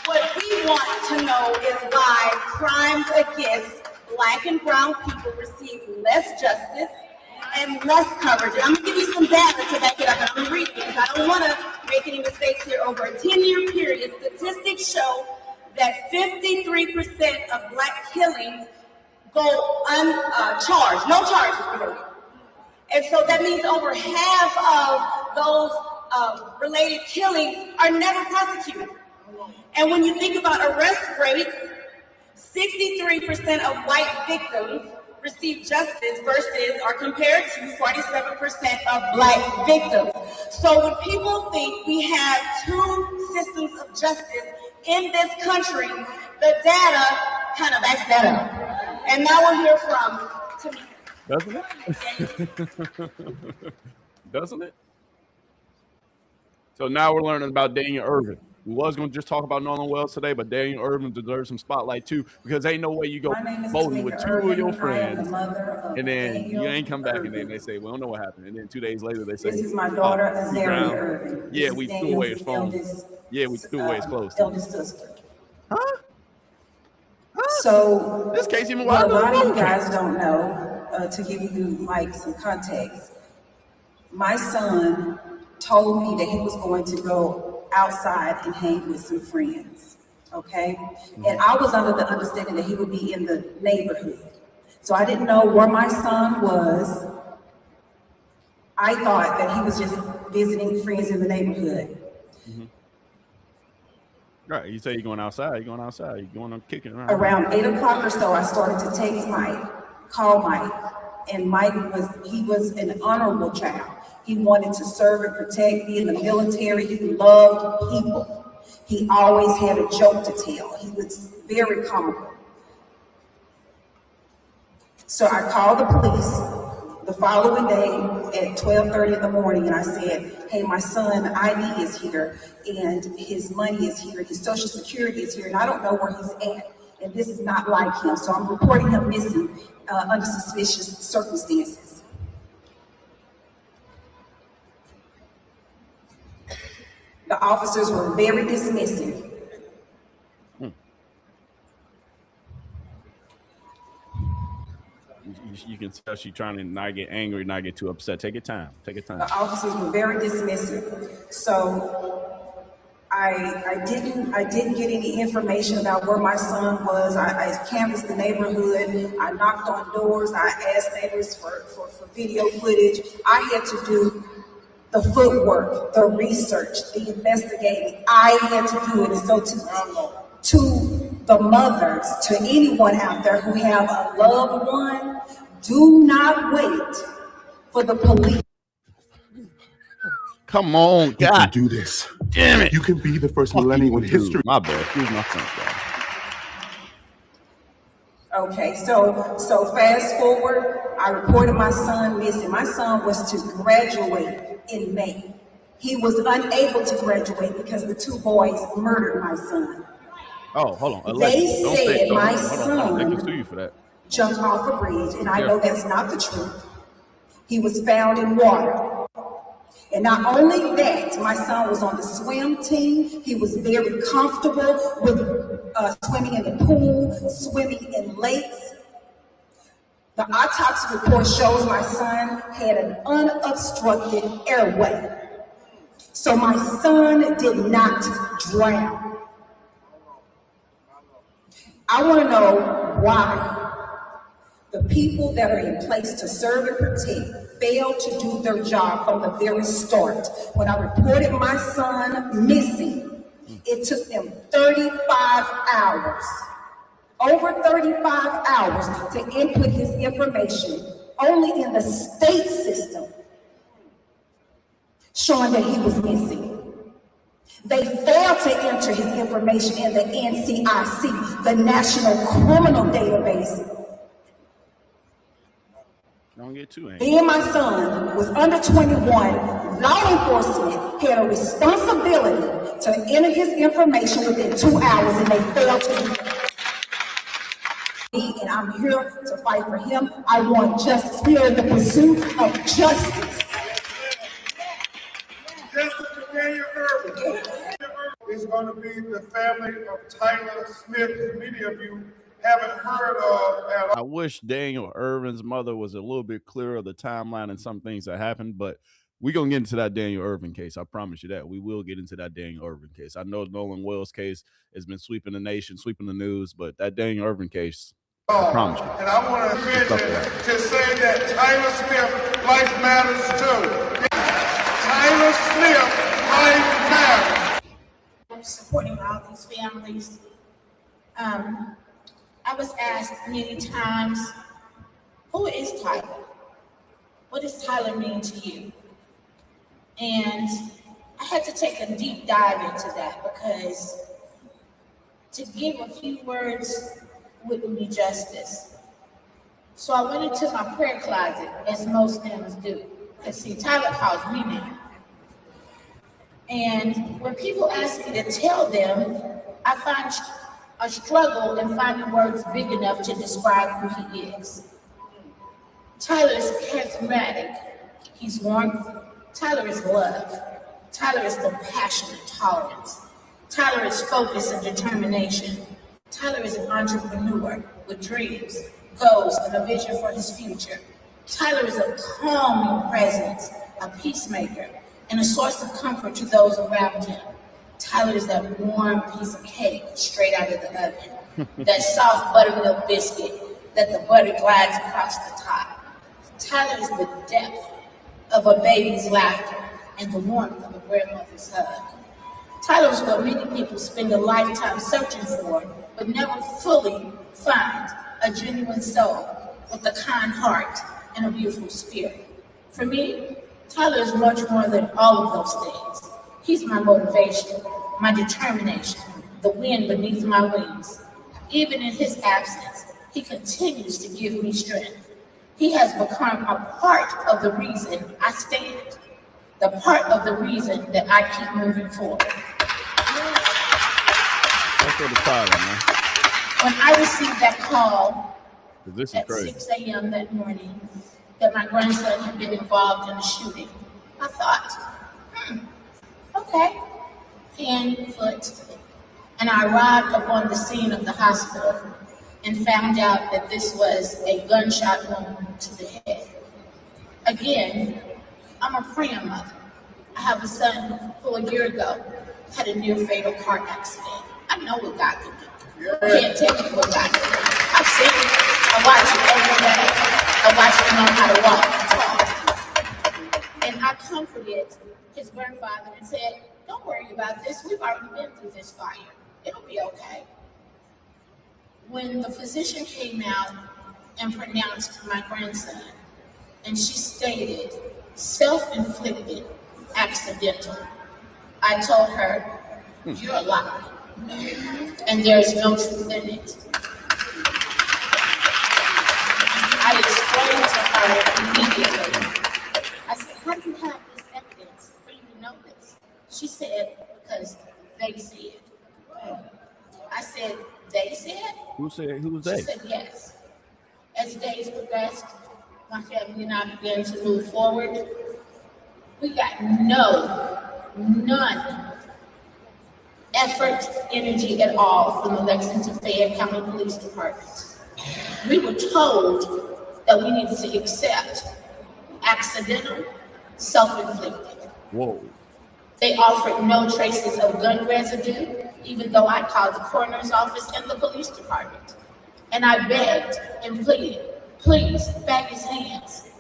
What we want to know is why crimes against Black and brown people receive less justice and less coverage. And I'm going to give you some data to back it up, and I'm going to read it because I don't want to make any mistakes here. Over a 10-year period, statistics show that 53% of Black killings go uncharged, no charges related. And so that means over half of those related killings are never prosecuted. And when you think about arrest rates, 63% of white victims receive justice versus are compared to 47% of Black victims. So when people think we have two systems of justice in this country, the data kind of backs that up. And now we'll hear from Tamika. Doesn't it? Doesn't it? So now we're learning about Daniel Irvin. We was going to just talk about Nolan Wells today, but Daniel Irvin deserves some spotlight too, because ain't no way you go voting with two of your friends and then you ain't come back and then they say, we don't know what happened. And then 2 days later they say, this is my daughter, Azaria Irvin. Yeah, we threw away his phone. Yeah, we threw away his clothes. Eldest sister. Huh? So this case even what a lot of you guys don't know, to give you like some context, my son told me that he was going to go outside and hang with some friends, okay? And I was under the understanding that he would be in the neighborhood. So I didn't know where my son was. I thought that he was just visiting friends in the neighborhood. Mm-hmm. Right, you say you're going outside, you're going on kicking around. Around 8 o'clock or so, I started to text Mike, call Mike, and Mike was an honorable child. He wanted to serve and protect, be in the military. He loved people. He always had a joke to tell. He was very comical. So I called the police the following day at 12:30 in the morning, and I said, hey, my son ID is here, and his money is here, his social security is here, and I don't know where he's at, and this is not like him, so I'm reporting him missing under suspicious circumstances. The officers were very dismissive. You can tell she's trying to not get angry, not get too upset. Take your time. Take your time. The officers were very dismissive. So I didn't get any information about where my son was. I canvassed the neighborhood. I knocked on doors. I asked neighbors for video footage. I had to do the footwork, the research, the investigating. I had to do it. And so to the mothers, to anyone out there who have a loved one, do not wait for the police. Come on, You God. can do this. Damn it. You can be the first millennial in history. My bad. Excuse my French, guys. Okay, so fast forward, I reported my son missing. My son was to graduate in May. He was unable to graduate because the two boys murdered my son. Oh, hold on. They Don't said say, my hold on. They can son sue you for that. jumped off a bridge, and I know that's not the truth. He was found in water. And not only that, my son was on the swim team. He was very comfortable with swimming in the pool, swimming in lakes. The autopsy report shows my son had an unobstructed airway. So my son did not drown. I want to know why the people that are in place to serve and protect failed to do their job from the very start. When I reported my son missing, it took them 35 hours, over 35 hours to input his information, only in the state system, showing that he was missing. They failed to enter his information in the NCIC, the National Criminal Database. Don't get too angry. Me and my son was under 21. Law enforcement had a responsibility to enter his information within 2 hours, and they failed to do it. And I'm here to fight for him. I want justice. We are in the pursuit of justice. Justice for Daniel Irvin. Is going to be the family of Tyler Smith, who many of you haven't heard of at all. I wish Daniel Irvin's mother was a little bit clearer of the timeline and some things that happened, but we're going to get into that Daniel Irvin case. I promise you that. We will get into that Daniel Irvin case. I know Nolan Wells case has been sweeping the nation, sweeping the news, but that Daniel Irvin case, I promise you. And I want to mention to say that Tyler Smith, life matters too. Tyler Smith, life matters. I'm supporting all these families. I was asked many times, who is Tyler? What does Tyler mean to you? And I had to take a deep dive into that, because to give a few words wouldn't be justice. So I went into my prayer closet, as most names do, because see, Tyler calls me name. And when people ask me to tell them, I find a struggle in finding words big enough to describe who he is. Tyler is charismatic. He's warmth. Tyler is love. Tyler is compassion and tolerance. Tyler is focus and determination. Tyler is an entrepreneur with dreams, goals, and a vision for his future. Tyler is a calming presence, a peacemaker, and a source of comfort to those around him. Tyler is that warm piece of cake straight out of the oven, that soft buttermilk biscuit that the butter glides across the top. Tyler is the depth of a baby's laughter and the warmth of a grandmother's hug. Tyler is what many people spend a lifetime searching for, but never fully find: a genuine soul with a kind heart and a beautiful spirit. For me, Tyler is much more than all of those things. He's my motivation, my determination, the wind beneath my wings. Even in his absence, he continues to give me strength. He has become a part of the reason I stand, the part of the reason that I keep moving forward. That's for the Tyler, man. When I received that call This is at crazy. 6 a.m. that morning that my grandson had been involved in a shooting, I thought, okay, hand, foot. And I arrived upon the scene of the hospital and found out that this was a gunshot wound to the head. Again, I'm a praying mother. I have a son who a year ago had a near fatal car accident. I know what God can do. I can't tell you what God can do. I've seen it. I watch it every day. I watch him learn how to walk and talk. And I comforted his grandfather and said, don't worry about this. We've already been through this fire. It'll be okay. when the physician came out and pronounced my grandson, and she stated self-inflicted, accidental, I told her, you're a liar, and there's no truth in it. I explained to her immediately. I said, how do you have this evidence for you to know this? She said, because they said. I said, they said? Who said? Who was She they? said, yes. As days progressed, my family and I began to move forward. We got none effort, energy at all from the Lexington Fayette County Police Department. We were told that we needed to accept accidental, self-inflicted. Whoa. They offered no traces of gun residue, even though I called the coroner's office and the police department. And I begged and pleaded, please, bag his hands.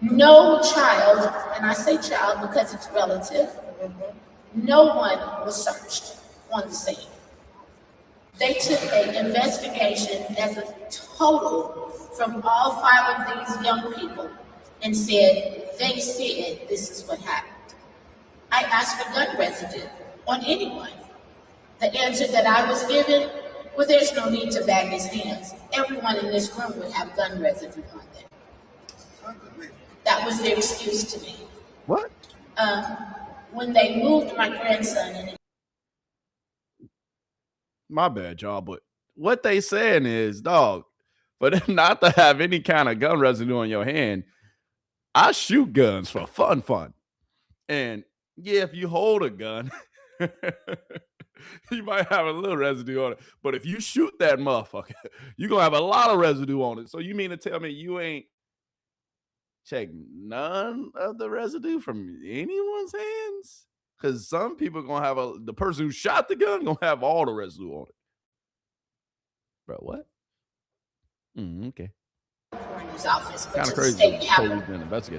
No child, and I say child because it's relative, no one was searched on the scene. They took an investigation as a total from all 5 of these young people and said, they said this is what happened. I asked for gun residue on anyone. The answer that I was given, well, there's no need to bag his hands. Everyone in this room would have gun residue on them. That was their excuse to me. What? When they moved my grandson and My bad, y'all, but what they saying is, dog, for them not to have any kind of gun residue on your hand, I shoot guns for fun. And yeah, if you hold a gun, you might have a little residue on it. But if you shoot that motherfucker, you're going to have a lot of residue on it. So you mean to tell me you ain't checked none of the residue from anyone's hands? Because some people going to have the person who shot the gun going to have all the residue on it. Bro, what? Okay. coroner's office, but Kind to of the crazy. state capitol,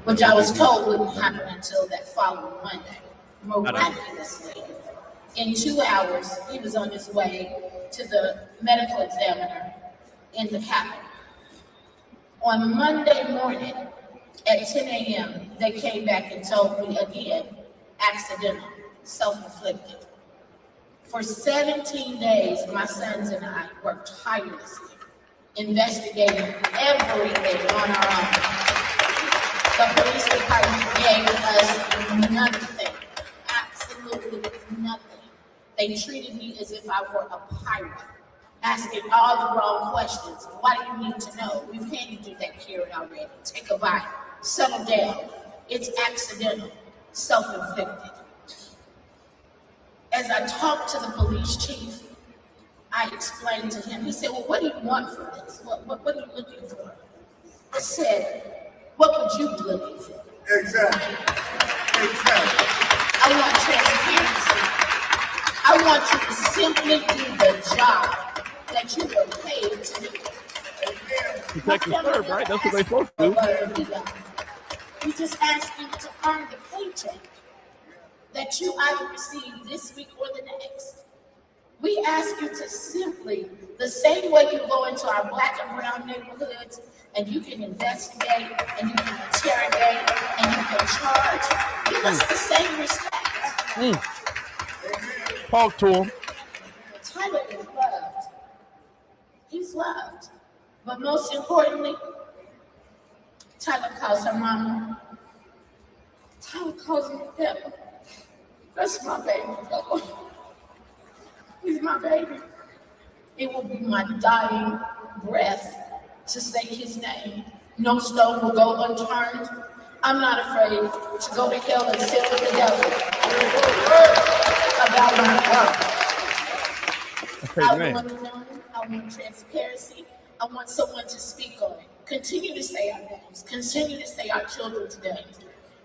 which I was told wouldn't happen until that following Monday. Miraculously, in 2 hours, he was on his way to the medical examiner in the Capitol. On Monday morning at 10 a.m., they came back and told me again, accidental, self-inflicted. For 17 days, my sons and I worked tirelessly, investigating everything on our own. The police department gave us nothing, absolutely nothing. They treated me as if I were a pirate, asking all the wrong questions. Why do you need to know? We've handed you that carrot already. Take a bite, settle down. It's accidental, self-inflicted. As I talked to the police chief, I explained to him, he said, well, what do you want from this? What are you looking for? I said, what would you be looking for? Exactly. I want transparency. I want you to simply do the job that you were paid to do. Protect and serve, right? That's what they're supposed to do. We just ask you to earn the paycheck that you either receive this week or the next. We ask you to simply, the same way you go into our black and brown neighborhoods and you can investigate and you can interrogate and you can charge, give us the same respect. Talk to him. Tyler is loved. He's loved. But most importantly, Tyler calls her mama. Tyler calls me Pepper. That's my baby, Pepper. He's my baby. It will be my dying breath to say his name. No stone will go unturned. I'm not afraid to go to hell and sit with the devil about my work. I want to know. I want transparency. I want someone to speak on it. Continue to say our names. Continue to say our children's names.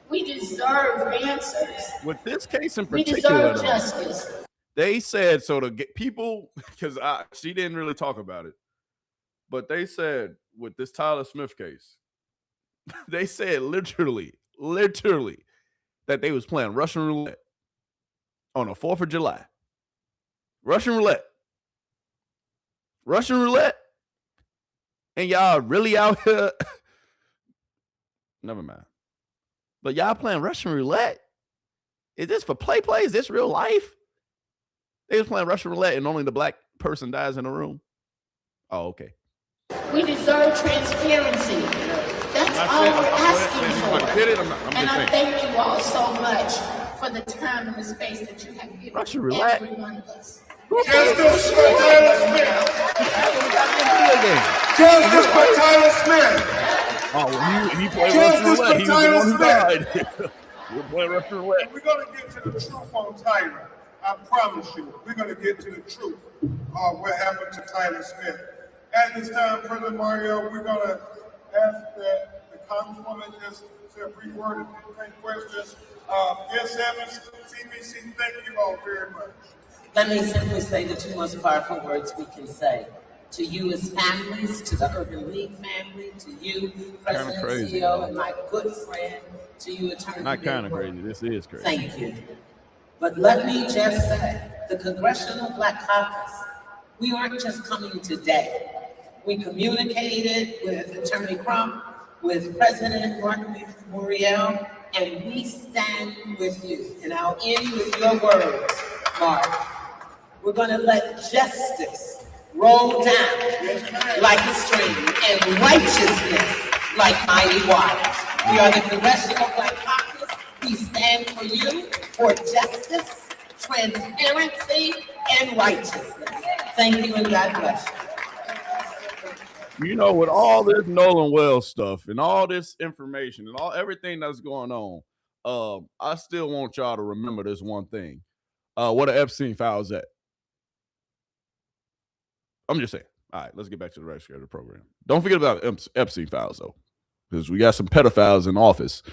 We deserve answers. With this case in We particular, deserve justice. they said so to get people, because she didn't really talk about it, but they said with this Tyler Smith case, they said literally that they was playing Russian roulette on the 4th of July. Russian roulette. Russian roulette? And y'all really out here? Never mind. But y'all playing Russian roulette? Is this for play? Is this real life? They was playing Russian roulette and only the black person dies in the room. Oh, okay. We deserve transparency. That's all we're asking for. And I thank you all so much for the time and the space that you have given Russian roulette. every one of us. Justice for Tyler Smith. Justice for Tyler Smith. Oh, well, he played Russian roulette. He was the one who died. We're playing Russian roulette. We're going to get to the truth on Tyler. I promise you, we're going to get to the truth of what happened to Tyler Smith. At this time, President Mario, we're going to ask that the Congresswoman just say a brief word and take questions. Ms. Evans, CBC, thank you all very much. Let me simply say the two most powerful words we can say. To you as families, to the Urban League family, to you, President CEO, and my good friend, to you, Attorney. Not kind of crazy. This is crazy. Thank you. But let me just say, the Congressional Black Caucus, we aren't just coming today. We communicated with Attorney Crump, with President Mark Muriel, and we stand with you. And I'll end with your words, Mark. We're going to let justice roll down like a stream and righteousness like mighty waters. We are the Congressional Black Caucus. We stand for you, for justice, transparency, and righteousness. Thank you and God bless you. You know, with all this Nolan Wells stuff and all this information and everything that's going on, I still want y'all to remember this one thing. What are Epstein files at? I'm just saying. All right, let's get back to the rest of the program. Don't forget about Epstein files, though, because we got some pedophiles in office.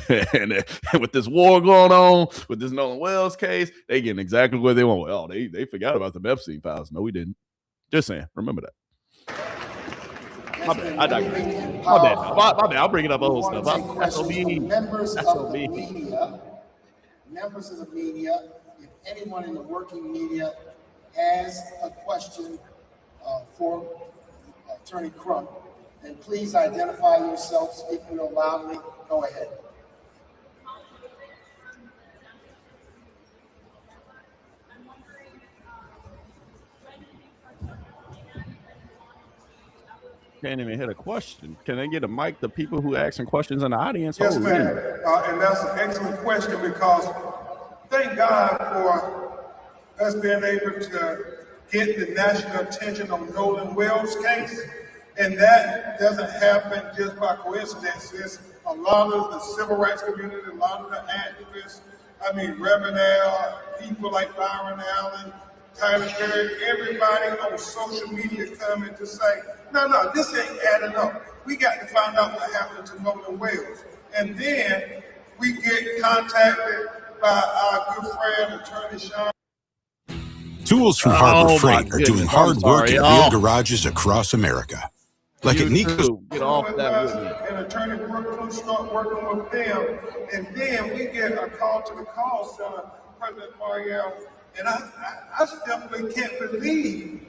and with this war going on, with this Nolan Wells case, they getting exactly what they want. Oh, they forgot about the Epstein files. No, we didn't. Just saying. Remember that. My bad. I digress. My bad. My bad. I'll bring it up old stuff. Members of the media. Members of the media. If anyone in the working media has a question for Attorney Crump, then please identify yourself, speak real loudly. Go ahead. Can't even hit a question. Can they get a mic to people who asking questions in the audience? Yes, ma'am. And that's an excellent question, because thank God for us being able to get the national attention on Nolan Wells case. And that doesn't happen just by coincidence. It's a lot of the civil rights community, a lot of the activists, Reverend Al, people like Byron Allen, Tyler Perry, everybody on social media coming to say, no, this ain't adding up. We got to find out what happened to Nolan Wells. And then we get contacted by our good friend, Attorney Sean. Tools from Harbor Freight are doing hard work in real garages across America. Like at Nico's. Get off that with me. And Attorney Brooklyn start working with them. And then we get a call to the call center, President Marielle. And I simply can't believe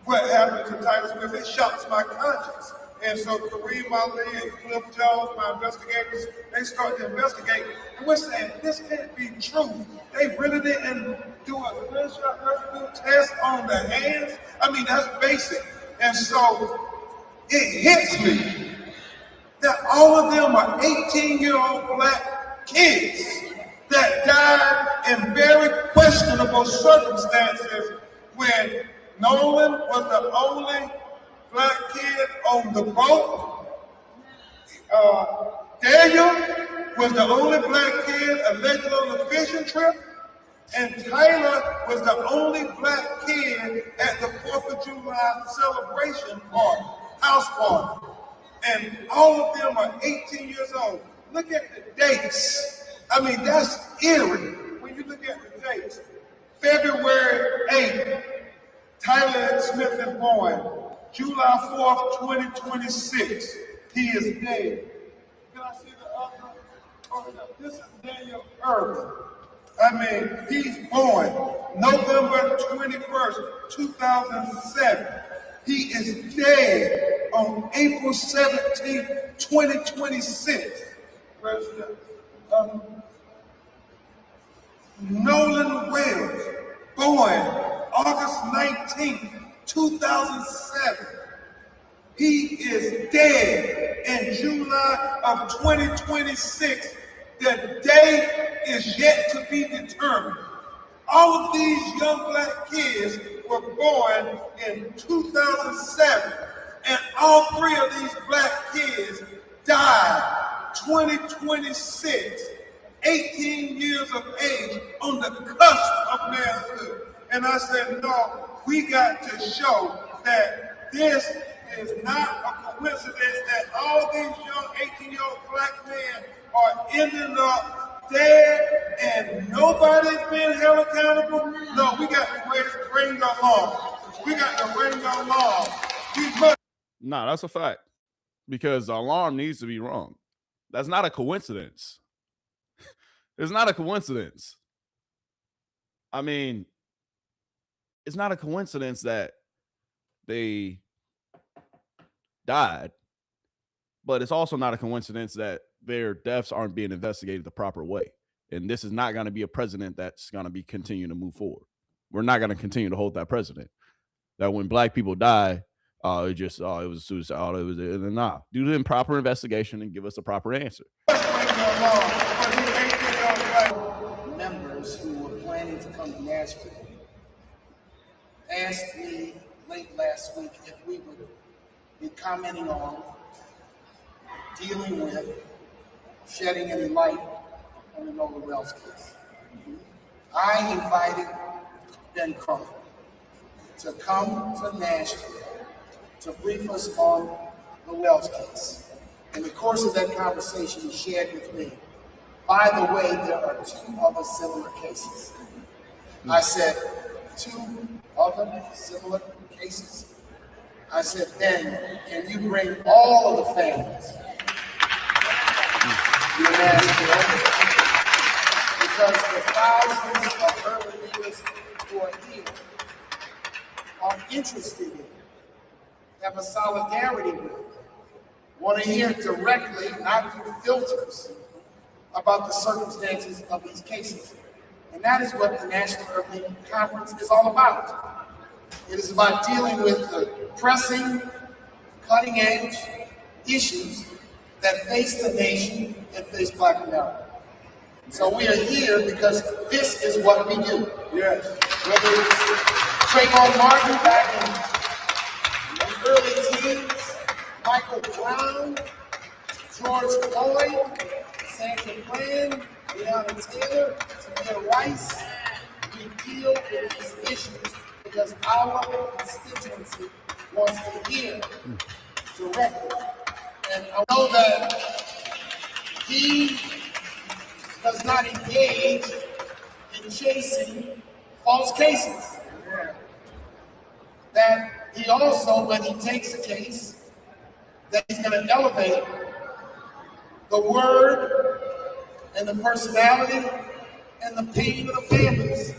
what happened to Tyler Smith. It shocks my conscience. And so Kareem Ali and Cliff Jones, my investigators, they start to investigate. And we're saying, this can't be true. They really didn't do a gunshot residue test on the hands. That's basic. And so it hits me that all of them are 18-year-old black kids that died in very questionable circumstances, when Nolan was the only black kid on the boat. Daniel was the only black kid allegedly on the fishing trip. And Tyler was the only black kid at the 4th of July celebration party, house party. And all of them are 18 years old. Look at the dates. That's eerie when you look at the dates. February 8th, Tyler Smith is born. July 4th, 2026, he is dead. Can I see the other? Oh, this is Daniel Irvin. I mean, he's born November 21st, 2007. He is dead on April 17, 2026. President Nolan Wells, born August 19, 2007. He is dead in July of 2026. The date is yet to be determined. All of these young black kids were born in 2007, and all three of these black kids died 2026, 18 years of age, on the cusp of manhood. And I said, no, we got to show that this is not a coincidence that all these young 18-year-old black men are ending up dead and nobody's being held accountable. No, we got to bring the law. We got to bring the law. Nah, that's a fact. Because the alarm needs to be rung. That's not a coincidence. It's not a coincidence. I mean, it's not a coincidence that they died, but it's also not a coincidence that their deaths aren't being investigated the proper way. And this is not going to be a president that's going to be continuing to move forward. We're not going to continue to hold that precedent that when black people die, it was suicide. It was nah. Do the improper investigation and give us a proper answer. Members who were planning to come to Nashville asked me late last week if we would be commenting on, dealing with, shedding any light on the Nolan Wells case. I invited Ben Crump to come to Nashville to brief us on the Wells case. In the course of that conversation, he shared with me, by the way, there are 2 other similar cases. I said, 2 other similar cases? I said, Ben, can you bring all of the families to Nashville? Because the thousands of urban leaders who are here are interested in, have a solidarity with, want to hear directly, not through filters, about the circumstances of these cases. And that is what the National Urban League Conference is all about. It is about dealing with the pressing, cutting-edge issues that face the nation and face Black America. So we are here because this is what we do. Yes. Whether it's Trayvon Martin back in the early teens, Michael Brown, George Floyd, Sandra Bland, Breonna Taylor, Tamir Rice, we deal with these issues because our constituency wants to hear directly. And I know that he does not engage in chasing false cases. That he also, when he takes a case, that he's going to elevate the word and the personality and the pain of the families.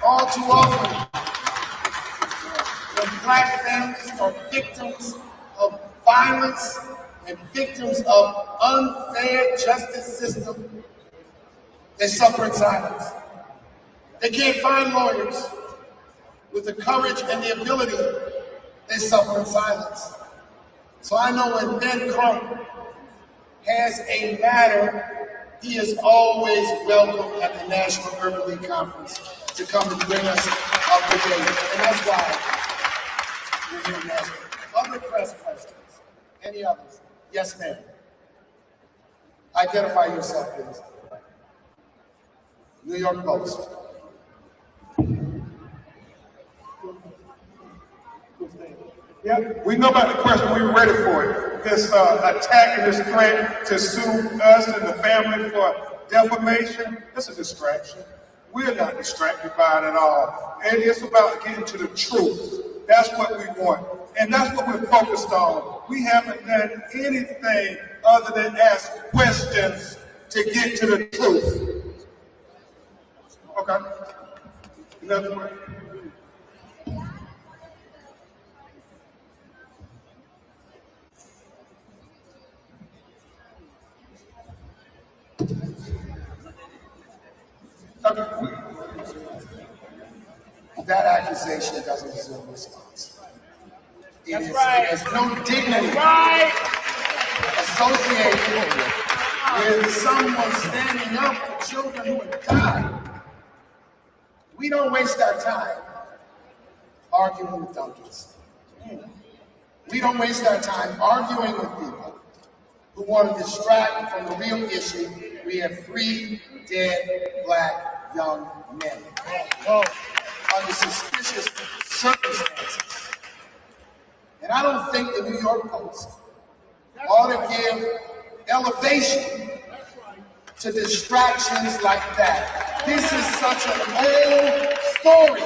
All too often, when Black families are victims of violence and victims of unfair justice system, they suffer in silence. They can't find lawyers with the courage and the ability. They suffer in silence. So I know when Ben Crump has a matter, he is always welcome at the National Urban League Conference to come and bring us up to date. And that's why we're here in Nashville. Other press questions? Any others? Yes, ma'am. Identify yourself, please. New York Post. Yeah, we know about the question. We were ready for it. This attack and this threat to sue us and the family for defamation, that's a distraction. We're not distracted by it at all. And it's about getting to the truth. That's what we want. And that's what we're focused on. We haven't done anything other than ask questions to get to the truth. Okay. Another one. That accusation doesn't deserve a response. That's right. There's no dignity Associated with someone standing up for children who have died. We don't waste our time arguing with donkeys. We don't waste our time arguing with people who want to distract from the real issue. We have 3 dead black young men under suspicious circumstances. And I don't think the New York Post ought to give elevation to distractions like that. This is such an old story.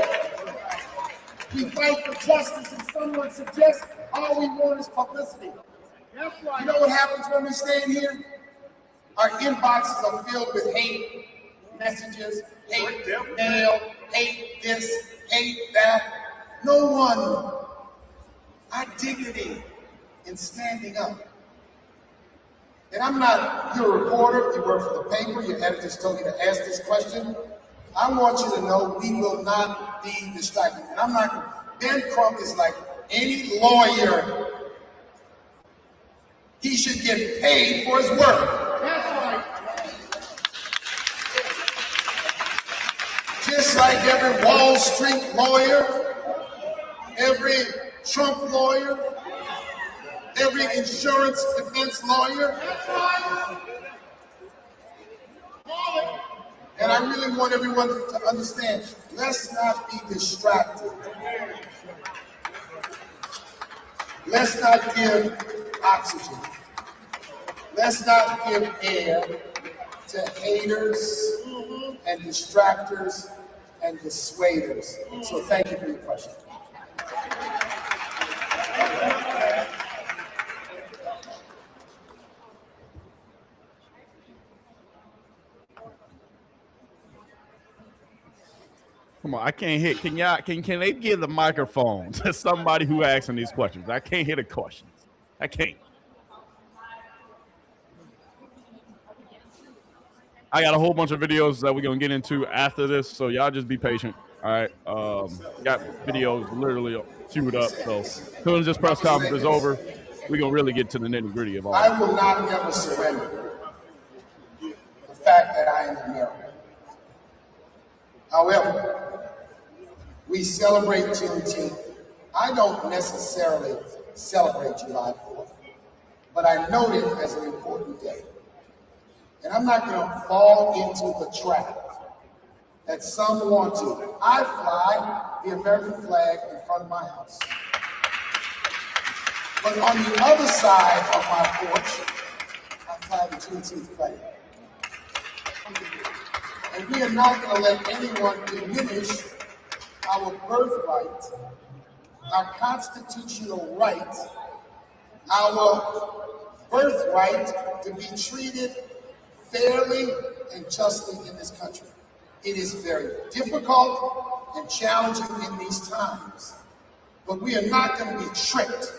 We fight for justice and someone suggests all we want is publicity. You know what happens when we stand here? Our inboxes are filled with hate messages, hate mail, hate this, hate that. No one. Our dignity in standing up. And I'm not your reporter, you work for the paper, your editors told you to ask this question. I want you to know we will not be distracted. And I'm not, Ben Crump is like any lawyer. He should get paid for his work. That's right. Just like every Wall Street lawyer, every Trump lawyer, every insurance defense lawyer. And I really want everyone to understand, let's not be distracted. Let's not give oxygen. Let's not give air to haters and distractors and dissuaders. So thank you for your question. Come on, I can't hit. Can y'all can they give the microphone to somebody who asking these questions? I can't hear the questions. I can't. I got a whole bunch of videos that we're gonna get into after this, so y'all just be patient. All right. Got videos literally queued up. So as soon as this press conference is over, we're gonna really get to the nitty-gritty of all I that. will not ever surrender the fact that I am American. However, we celebrate Juneteenth. I don't necessarily celebrate July 4th, but I note it as an important day. And I'm not going to fall into the trap that some want to. I fly the American flag in front of my house. But on the other side of my porch, I fly the Juneteenth flag. And we are not going to let anyone diminish our birthright, our constitutional right, our birthright to be treated fairly and justly in this country. It is very difficult and challenging in these times, but we are not going to be tricked.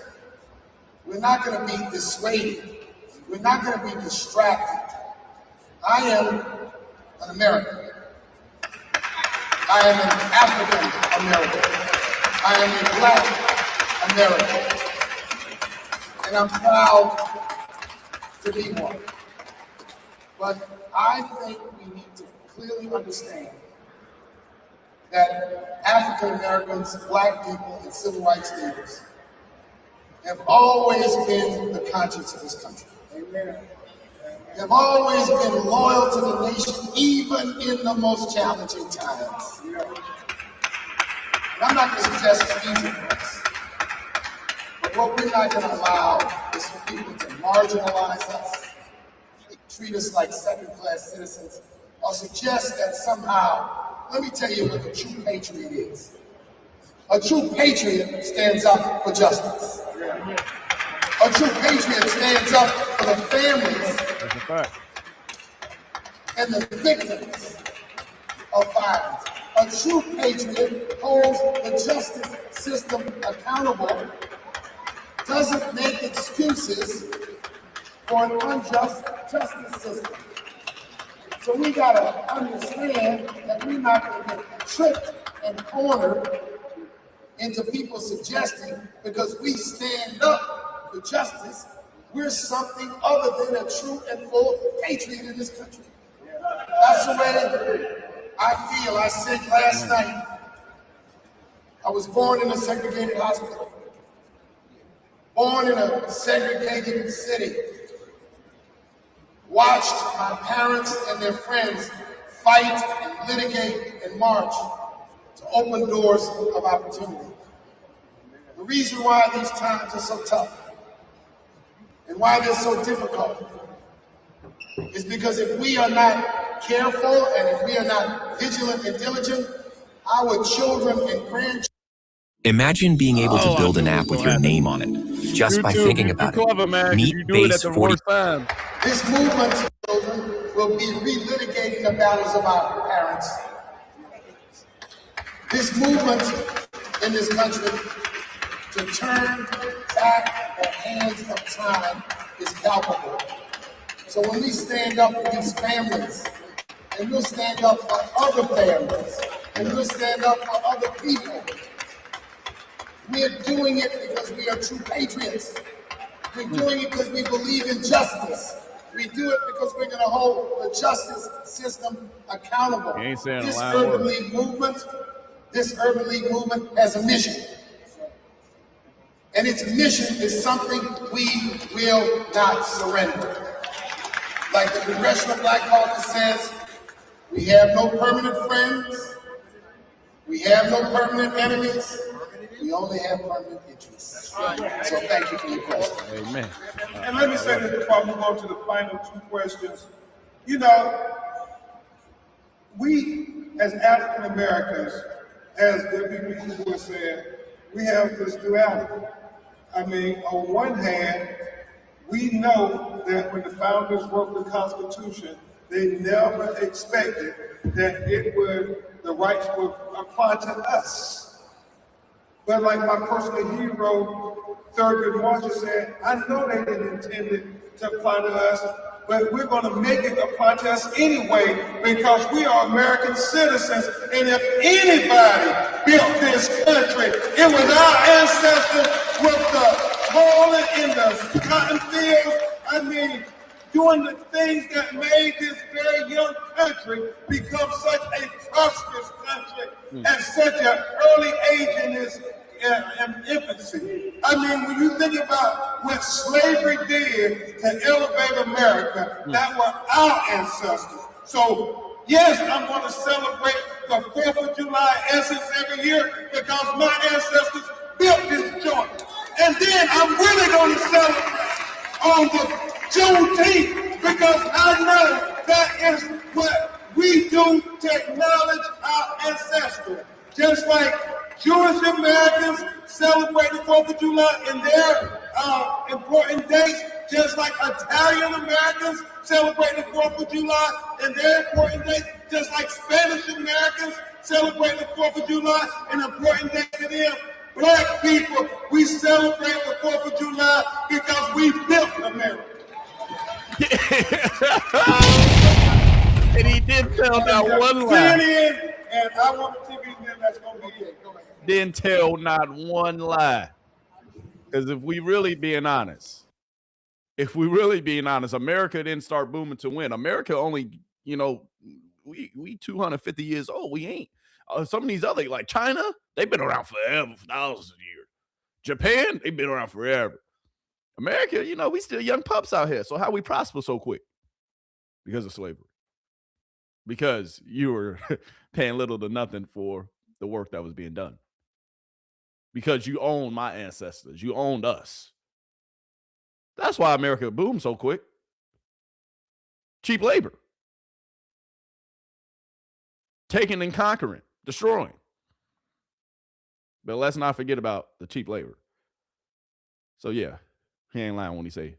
We're not going to be dissuaded. We're not going to be distracted. I am an American. I am an African American. I am a Black American. And I'm proud to be one. But I think we need to clearly understand that African Americans, Black people, and civil rights leaders have always been the conscience of this country. Amen. Have always been loyal to the nation, even in the most challenging times. And I'm not going to suggest it's easy for us, but what we're not going to allow is for people to marginalize us, treat us like second-class citizens, or suggest that somehow, let me tell you what a true patriot is. A true patriot stands up for justice. A true patriot stands up for the families and the victims of violence. A true patriot holds the justice system accountable, doesn't make excuses for an unjust justice system. So we gotta understand that we're not gonna get tricked and cornered into people suggesting because we stand up for justice, we're something other than a true and full patriot in this country. That's the way I feel. I said last night, I was born in a segregated hospital, born in a segregated city, watched my parents and their friends fight and litigate and march to open doors of opportunity. The reason why these times are so tough and why they're so difficult is because if we are not careful and if we are not vigilant and diligent, our children and grandchildren. Imagine being able to build an app with your name on it, just by thinking about it. Meet Base 40. This movement, children, will be relitigating the battles of our parents. This movement in this country to turn back the hands of time is palpable. So when we stand up for these families, and we'll stand up for other families, and we'll stand up for other people, we're doing it because we are true patriots. We're doing it because we believe in justice. We do it because we're going to hold the justice system accountable. This Urban League movement has a mission. And its mission is something we will not surrender. Like the Congressional Black Caucus says, we have no permanent friends. We have no permanent enemies. We only have permanent interests. So thank you for your question. Amen. And let me say this before I move on to the final two questions. You know, we as African Americans, as the people were saying, we have this duality. I mean, on one hand, we know that when the founders wrote the Constitution, they never expected that the rights would apply to us. But like my personal hero, Thurgood Marshall said, I know they didn't intend it to apply to us, but we're going to make it apply to us anyway because we are American citizens. And if anybody built this country, it was our ancestors with the hauling in the cotton fields. I mean, doing the things that made this very young country become such a prosperous country at such an early age in its infancy. I mean, when you think about what slavery did to elevate America, that were our ancestors. So, yes, I'm going to celebrate the 4th of July essence every year because my ancestors built this joint. And then I'm really going to celebrate on the Juneteenth because I know that is what we do to acknowledge our ancestors. Just like Jewish Americans celebrate the 4th of July in their important dates, just like Italian Americans celebrate the 4th of July in their important dates, just like Spanish Americans celebrate the 4th of July in important dates to them. Black people, we celebrate the 4th of July because we built America. And he did tell that one lie. And I want the TV man that's going to be it. Go ahead. Didn't tell not one lie. Because if we really being honest, America didn't start booming to win. America only, we 250 years old. We ain't. Some of these other, like China, they've been around forever, for thousands of years. Japan, they've been around forever. America, we still young pups out here. So how we prosper so quick? Because of slavery. Because you were paying little to nothing for the work that was being done. Because you owned my ancestors. You owned us. That's why America boomed so quick. Cheap labor. Taking and conquering. Destroying. But let's not forget about the cheap labor. So yeah, he ain't lying when he say,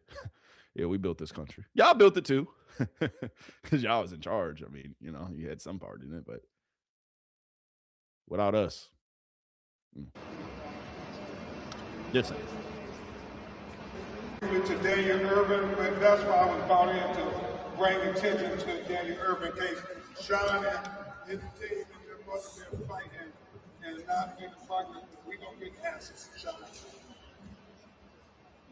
yeah, we built this country. Y'all built it too. Because y'all was in charge. I mean, you had some part in it, but without us. Yes, sir. To Daniel Irvin, but that's why I was brought in to bring attention to the Daniel Irvin case. Sean and his team and their mother been fighting and not making progress. We're going to get answers, Sean.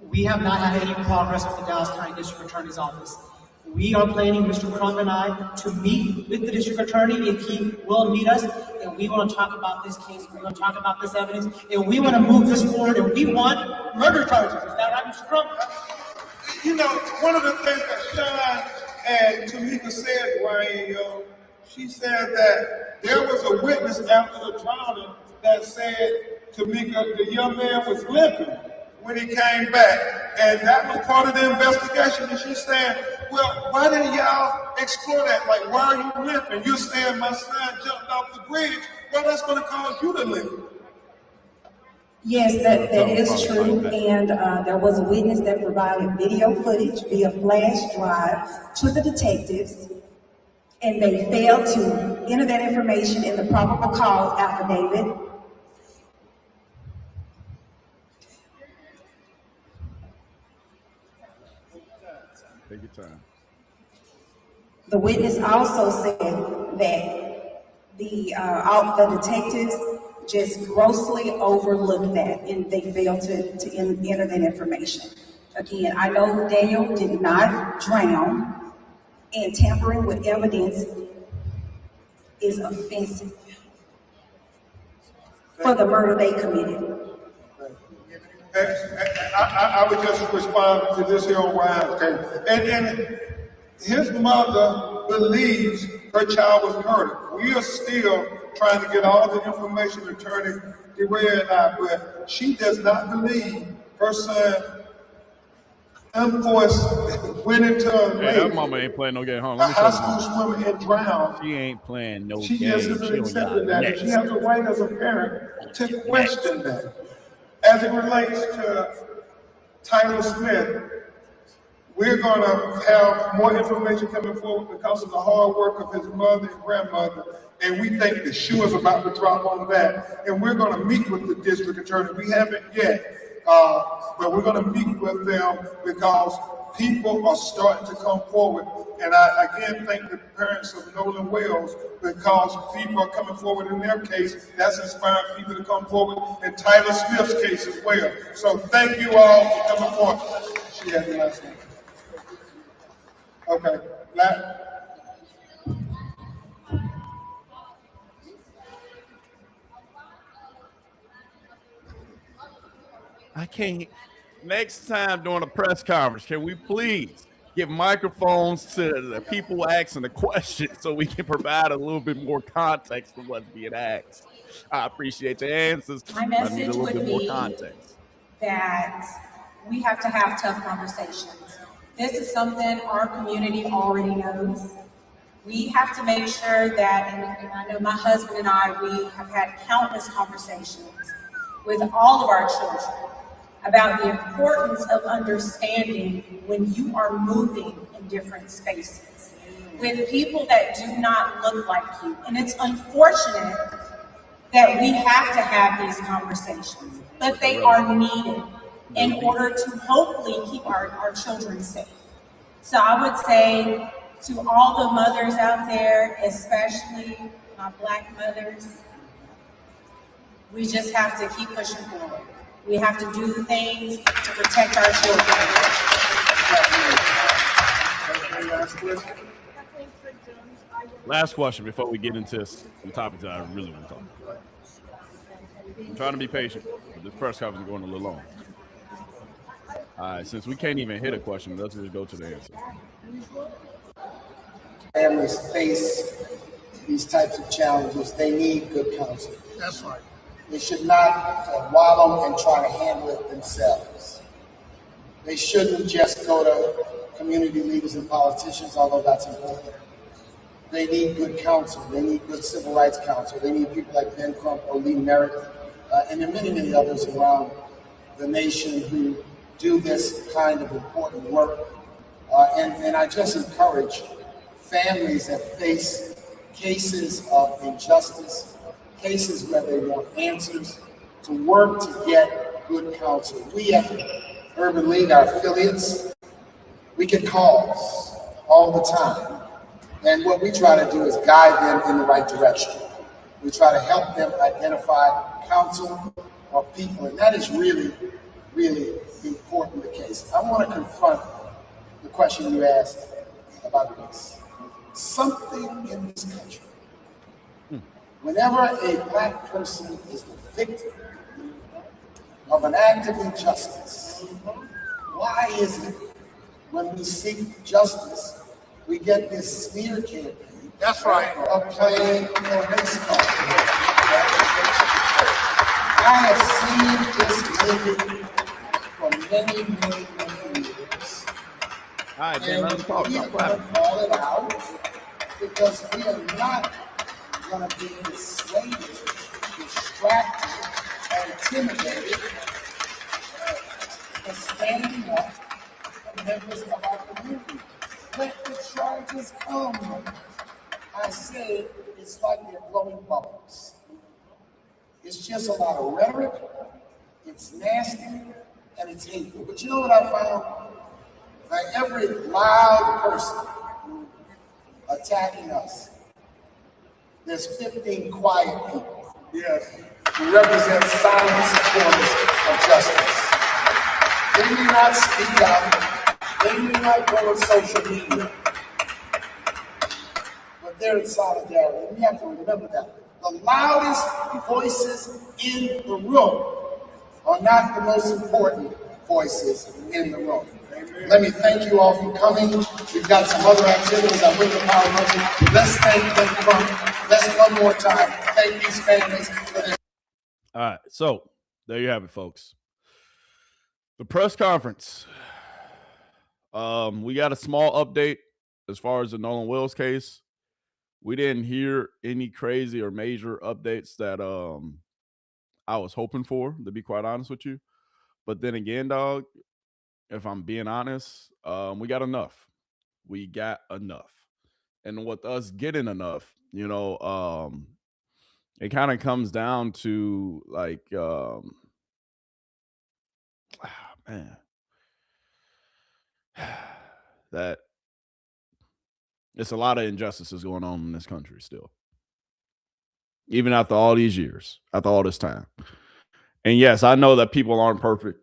We have not had any progress with the Dallas County District Attorney's Office. We are planning, Mr. Crump and I, to meet with the District Attorney if he will meet us, and we want to talk about this case, we're going to talk about this evidence, and we want to move this forward, and we want murder charges. Is that right, Mr. Crump? You know, one of the things that Sean and Tamika said, Ryan, she said that there was a witness after the trial that said Tamika, the young man was limping when he came back. And that was part of the investigation. And she's saying, well, why didn't y'all explore that? Like, why are you limping? You're saying my son jumped off the bridge. Well, that's going to cause you to limp. Yes, that is true. And there was a witness that provided video footage via flash drive to the detectives. And they failed to enter that information in the probable cause affidavit. Take your time. The witness also said that the detectives just grossly overlooked that, and they failed to enter that information. Again, I know Daniel did not drown, and tampering with evidence is offensive for the murder they committed. I would just respond to this here on Ryan's case. And his mother believes her child was murdered. We are still trying to get all the information, Attorney DeRay and I, but she does not believe her son unforced went into a lake. That mama ain't playing no game. Hold A on, high school swimmer and drowned. She ain't playing no She game. just isn't accepting that. And she has a right as a parent to question that. As it relates to Tyler Smith, we're going to have more information coming forward because of the hard work of his mother and grandmother. And we think the shoe is about to drop on that. And we're going to meet with the district attorney. We haven't yet, but we're going to meet with them because people are starting to come forward. And I again thank the parents of Nolan Wells because people are coming forward in their case. That's inspiring people to come forward in Tyler Smith's case as well. So thank you all for coming forward. She had the last name. Okay. I can't. Next time during a press conference, can we please give microphones to the people asking the question so we can provide a little bit more context to what's being asked? I appreciate the answers. My message would be that we have to have tough conversations. This is something our community already knows. We have to make sure that, and I know my husband and I, we have had countless conversations with all of our children about the importance of understanding when you are moving in different spaces with people that do not look like you. And it's unfortunate that we have to have these conversations, but they are needed in order to hopefully keep our children safe. So I would say to all the mothers out there, especially my Black mothers, we just have to keep pushing forward. We have to do things to protect our children. Last question before we get into some topics that I really want to talk about. I'm trying to be patient, but this press conference is going a little long. All right, since we can't even hit a question, let's just go to the answer. Families face these types of challenges. They need good counsel. That's right. They should not wallow and try to handle it themselves. They shouldn't just go to community leaders and politicians, although that's important. They need good counsel. They need good civil rights counsel. They need people like Ben Crump or Lee Merritt, and there are many, many others around the nation who do this kind of important work. And I just encourage families that face cases of injustice, cases where they want answers, to work to get good counsel. We at Urban League, our affiliates, we get calls all the time. And what we try to do is guide them in the right direction. We try to help them identify counsel or people, and that is really, really important, the case. I want to confront the question you asked about race. Something in this country, whenever a black person is the victim of an act of injustice, why is it when we seek justice, we get this smear campaign? That's right. Of playing race card. I have seen this movie for many, many, many years. All right, man, let's talk. We are going to call it out because we are not going to be dissuaded, distracted, or intimidated for standing up for members of our community. Let the charges come. I say it's like they're blowing bubbles. It's just a lot of rhetoric, it's nasty, and it's hateful. But you know what I found? Like every loud person attacking us, there's 15 quiet people. Yes. Who represent silent supporters of justice. They may not speak out, they may not go on social media, but they're in solidarity. We have to remember that. The loudest voices in the room are not the most important voices in the room. Amen. Let me thank you all for coming. We've got some other activities. I will power motion. Let's thank them from. Let's one more time thank these families for their. All right, so there you have it, folks. The press conference. We got a small update as far as the Nolan Wells case. We didn't hear any crazy or major updates that I was hoping for, to be quite honest with you. But then again, dog, if I'm being honest, we got enough. We got enough. And with us getting enough, you know, it kind of comes down to like, man, that it's a lot of injustices going on in this country still. Even after all these years, after all this time. And yes, I know that people aren't perfect.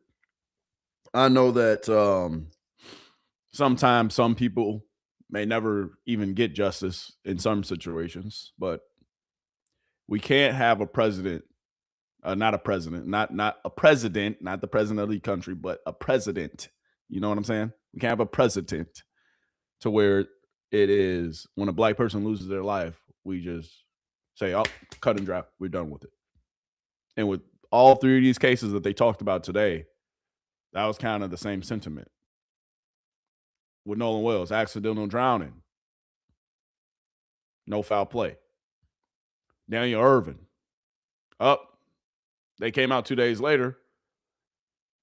I know that sometimes some people may never even get justice in some situations, but we can't have a president, not a president, not a president, not the president of the country, but a president. You know what I'm saying? We can't have a president to where it is when a black person loses their life, we just say, oh, cut and dry, we're done with it. And with all three of these cases that they talked about today, that was kind of the same sentiment. With Nolan Wells, accidental drowning, no foul play. Daniel Irvin, they came out 2 days later.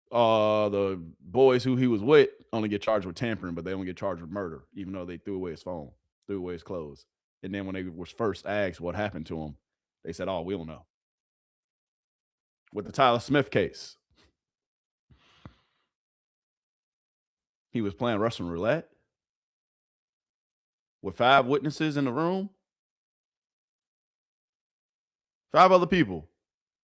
The boys who he was with only get charged with tampering, but they only get charged with murder, even though they threw away his phone, threw away his clothes. And then when they was first asked what happened to him, they said, oh, we don't know. With the Tyler Smith case, he was playing Russian roulette with 5 witnesses in the room, 5 other people.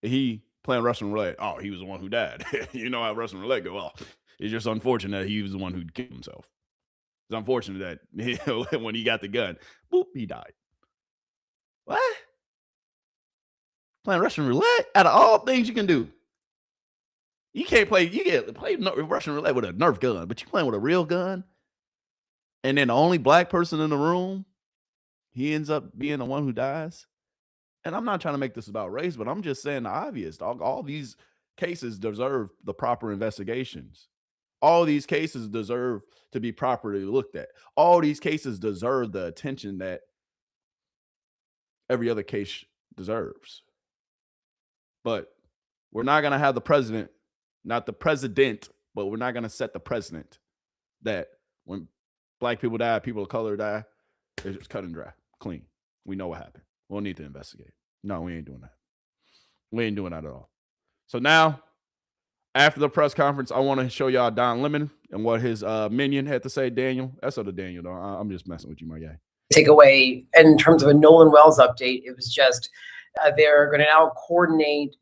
And he playing Russian roulette. Oh, he was the one who died. You know how Russian roulette go. Well, it's just unfortunate that he was the one who killed himself. It's unfortunate that when he got the gun, boop, he died. What? Playing Russian roulette? Out of all things you can do. You can't play, you get play Russian roulette with a Nerf gun, but you playing with a real gun. And then the only black person in the room, he ends up being the one who dies. And I'm not trying to make this about race, but I'm just saying the obvious. All these cases deserve the proper investigations. All these cases deserve to be properly looked at. All these cases deserve the attention that every other case deserves. But we're not going to have the president, not the president, but we're not going to set the precedent that when black people die, people of color die, it's just cut and dry, clean. We know what happened. We'll need to investigate. No, we ain't doing that. We ain't doing that at all. So now, after the press conference, I want to show y'all Don Lemon and what his minion had to say. Daniel, that's other Daniel, though. I'm just messing with you, my guy. Takeaway in terms of a Nolan Wells update, it was just they're going to now coordinate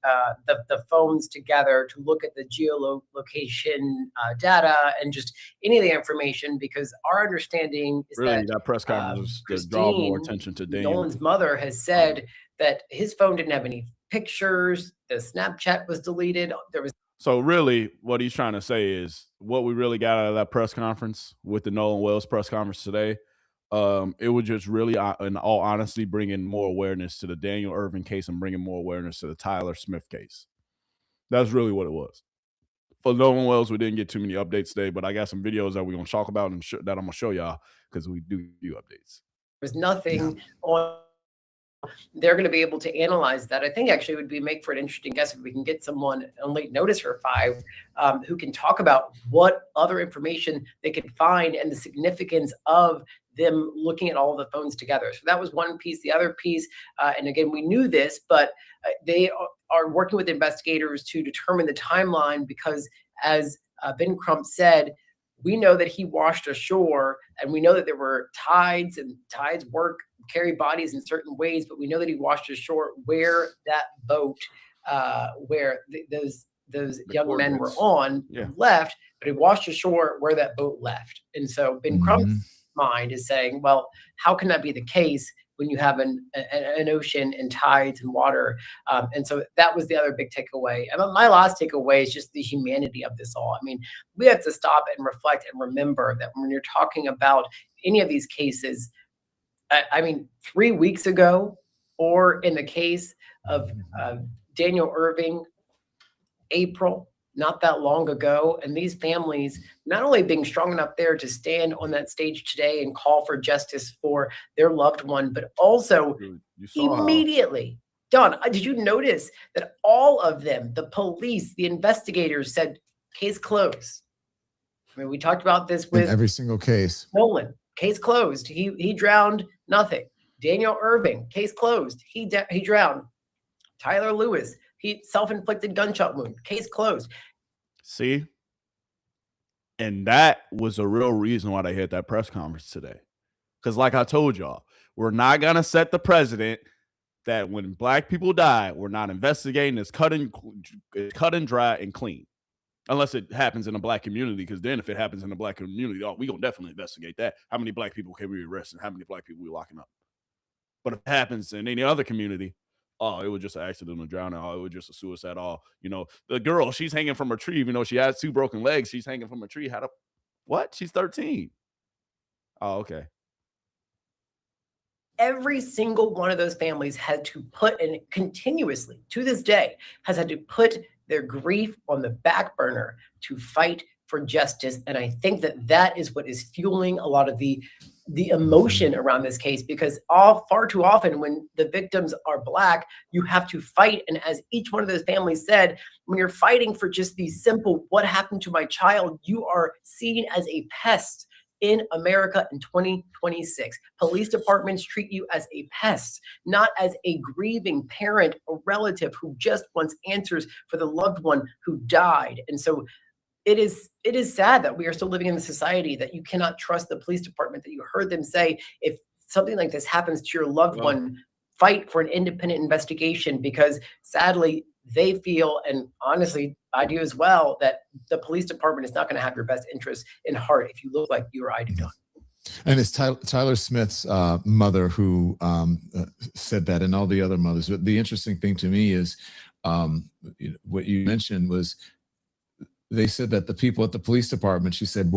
the phones together to look at the geolocation data and just any of the information, because our understanding is that press conference was to draw more attention to Daniel. Nolan's mother has said that his phone didn't have any pictures. The Snapchat was deleted. There was. So really what he's trying to say is what we really got out of that press conference with the Nolan Wells press conference today. It would just really, in all honesty, bring in more awareness to the Daniel Irving case and bringing more awareness to the Tyler Smith case. That's really what it was. For Nolan Wells, we didn't get too many updates today, but I got some videos that we're going to talk about and that I'm going to show y'all because we do updates. There's nothing on. They're going to be able to analyze that. I think actually it would be make for an interesting guest if we can get someone on late notice for 5 who can talk about what other information they could find and the significance of them looking at all the phones together. So that was one piece. The other piece, and again, we knew this, but they are working with investigators to determine the timeline because, as Ben Crump said, we know that he washed ashore, and we know that there were tides, and tides carry bodies in certain ways, but we know that he washed ashore where that boat, where those young men were on, left, but he washed ashore where that boat left. And so Ben Crump's mind is saying, well, how can that be the case when you have an ocean and tides and water? And so that was the other big takeaway. And my last takeaway is just the humanity of this all. I mean, we have to stop and reflect and remember that when you're talking about any of these cases, I mean, 3 weeks ago, or in the case of Daniel Irving, April, not that long ago, and these families not only being strong enough there to stand on that stage today and call for justice for their loved one, but also immediately, Don, did you notice that all of them, the police, the investigators, said case closed? I mean, we talked about this with every single case. Nolan, case closed. He drowned, nothing. Daniel Irving, case closed. He drowned. Tyler Lewis, he self-inflicted gunshot wound, case closed. See? And that was a real reason why they had that press conference today. Because like I told y'all, we're not going to set the precedent that when black people die, we're not investigating. It's cut and dry and clean. Unless it happens in a black community, because then if it happens in a black community, we're going to definitely investigate that. How many black people can we arrest and how many black people we locking up? But if it happens in any other community, it was just an accidental drowning. It was just a suicide. The girl, she's hanging from a tree, even though she has 2 broken legs. She's hanging from a tree. What? She's 13. Oh, okay. Every single one of those families had to put, and continuously to this day, has had to put their grief on the back burner to fight for justice. And I think that is what is fueling a lot of the emotion around this case, because far too often when the victims are black, you have to fight. And as each one of those families said, when you're fighting for just these simple, what happened to my child, you are seen as a pest in America in 2026. Police departments treat you as a pest, not as a grieving parent or relative who just wants answers for the loved one who died. And so it is sad that we are still living in a society that you cannot trust the police department, that you heard them say, if something like this happens to your loved one, fight for an independent investigation, because sadly they feel, and honestly I do as well, that the police department is not going to have your best interests in heart if you look like you or I do not. And it's Tyler Smith's mother who said that, and all the other mothers. But the interesting thing to me is what you mentioned was, they said that the people at the police department, she said it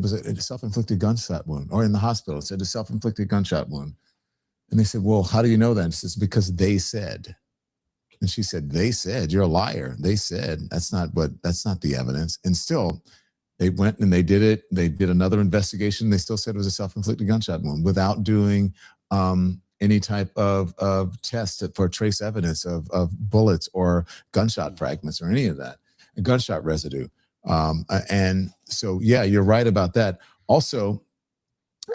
was a self-inflicted gunshot wound, or in the hospital, it said a self-inflicted gunshot wound. And they said, well, how do you know that? She says, because they said. And she said, they said, you're a liar. They said, that's not the evidence. And still, they went and they did it. They did another investigation. They still said it was a self-inflicted gunshot wound without doing any type of test for trace evidence of bullets or gunshot fragments or any of that. Gunshot residue. And so, yeah, you're right about that. Also,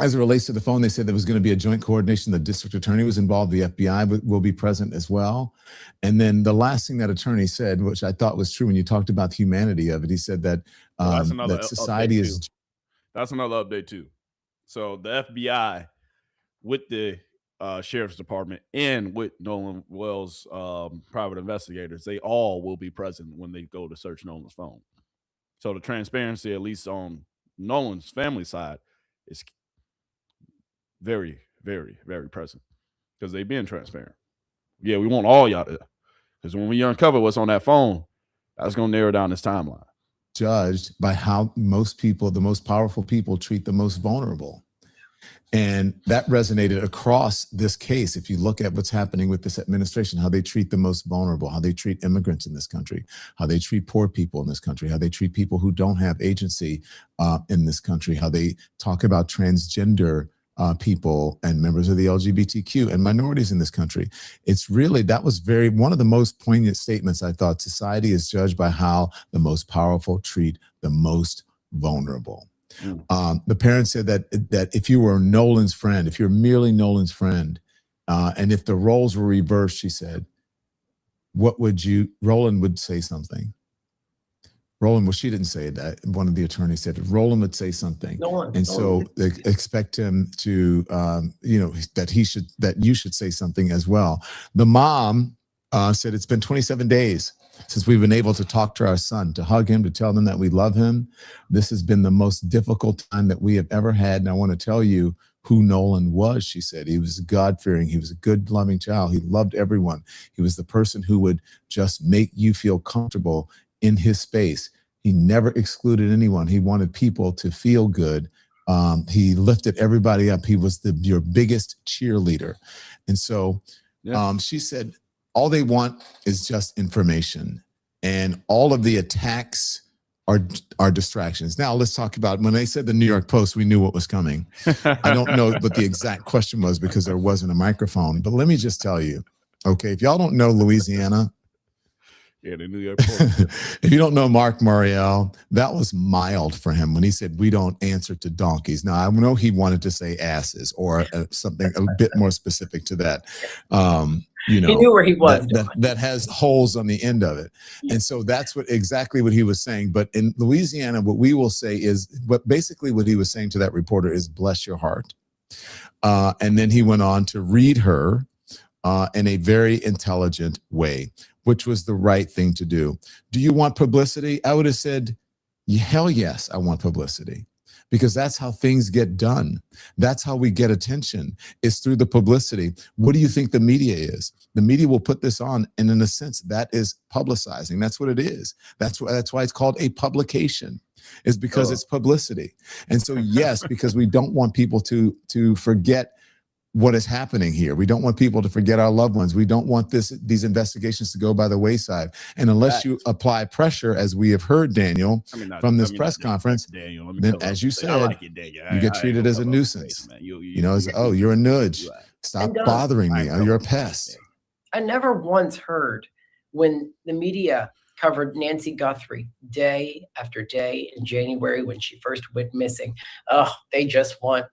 as it relates to the phone, they said there was going to be a joint coordination. The district attorney was involved. The FBI will be present as well. And then the last thing that attorney said, which I thought was true when you talked about the humanity of it, he said that that society is. That's another update too. So the FBI with the sheriff's department and with Nolan Wells private investigators, they all will be present when they go to search Nolan's phone. So the transparency, at least on Nolan's family side, is very, very, very present because they being transparent. Yeah, we want all y'all to, because when we uncover what's on that phone, that's going to narrow down this timeline. Judged by how most people, the most powerful people, treat the most vulnerable. And that resonated across this case. If you look at what's happening with this administration, how they treat the most vulnerable, how they treat immigrants in this country, how they treat poor people in this country, how they treat people who don't have agency in this country, how they talk about transgender people and members of the LGBTQ and minorities in this country. It's really, that was one of the most poignant statements. I thought society is judged by how the most powerful treat the most vulnerable. The parent said that if you were Nolan's friend, if you're merely Nolan's friend, and if the roles were reversed, she said, what would you, Roland would say something. Roland, well, she didn't say that. One of the attorneys said Roland would say something. So they expect him to, that you should say something as well. The mom said it's been 27 days since we've been able to talk to our son, to hug him, to tell them that we love him. This has been the most difficult time that we have ever had. And I want to tell you who Nolan was, she said. He was God-fearing. He was a good, loving child. He loved everyone. He was the person who would just make you feel comfortable in his space. He never excluded anyone. He wanted people to feel good. He lifted everybody up. He was your biggest cheerleader. And so she said, all they want is just information, and all of the attacks are distractions. Now let's talk about, when they said the New York Post, we knew what was coming. I don't know what the exact question was because there wasn't a microphone, but let me just tell you, okay, if y'all don't know Louisiana, yeah, the New York Post. if you don't know Mark Morial, that was mild for him when he said, we don't answer to donkeys. Now, I know he wanted to say asses or something a bit more specific to that. He knew where he was. That has holes on the end of it. And so that's exactly what he was saying. But in Louisiana, what we will say is, basically what he was saying to that reporter is, bless your heart. And then he went on to read her in a very intelligent way, which was the right thing to do. Do you want publicity? I would have said, hell yes, I want publicity. Because that's how things get done. That's how we get attention, is through the publicity. What do you think the media is? The media will put this on, and in a sense, that is publicizing. That's what it is. That's why it's called a publication, is because it's publicity. And so, yes, because we don't want people to forget what is happening here. We don't want people to forget our loved ones. We don't want these investigations to go by the wayside. And unless you apply pressure, as we have heard, Daniel, from this press conference, then, as you said, you get treated as a nuisance. Oh, you're a nudge. Stop bothering me. Oh, you're a pest. I never once heard when the media covered Nancy Guthrie day after day in January when she first went missing. Oh, they just want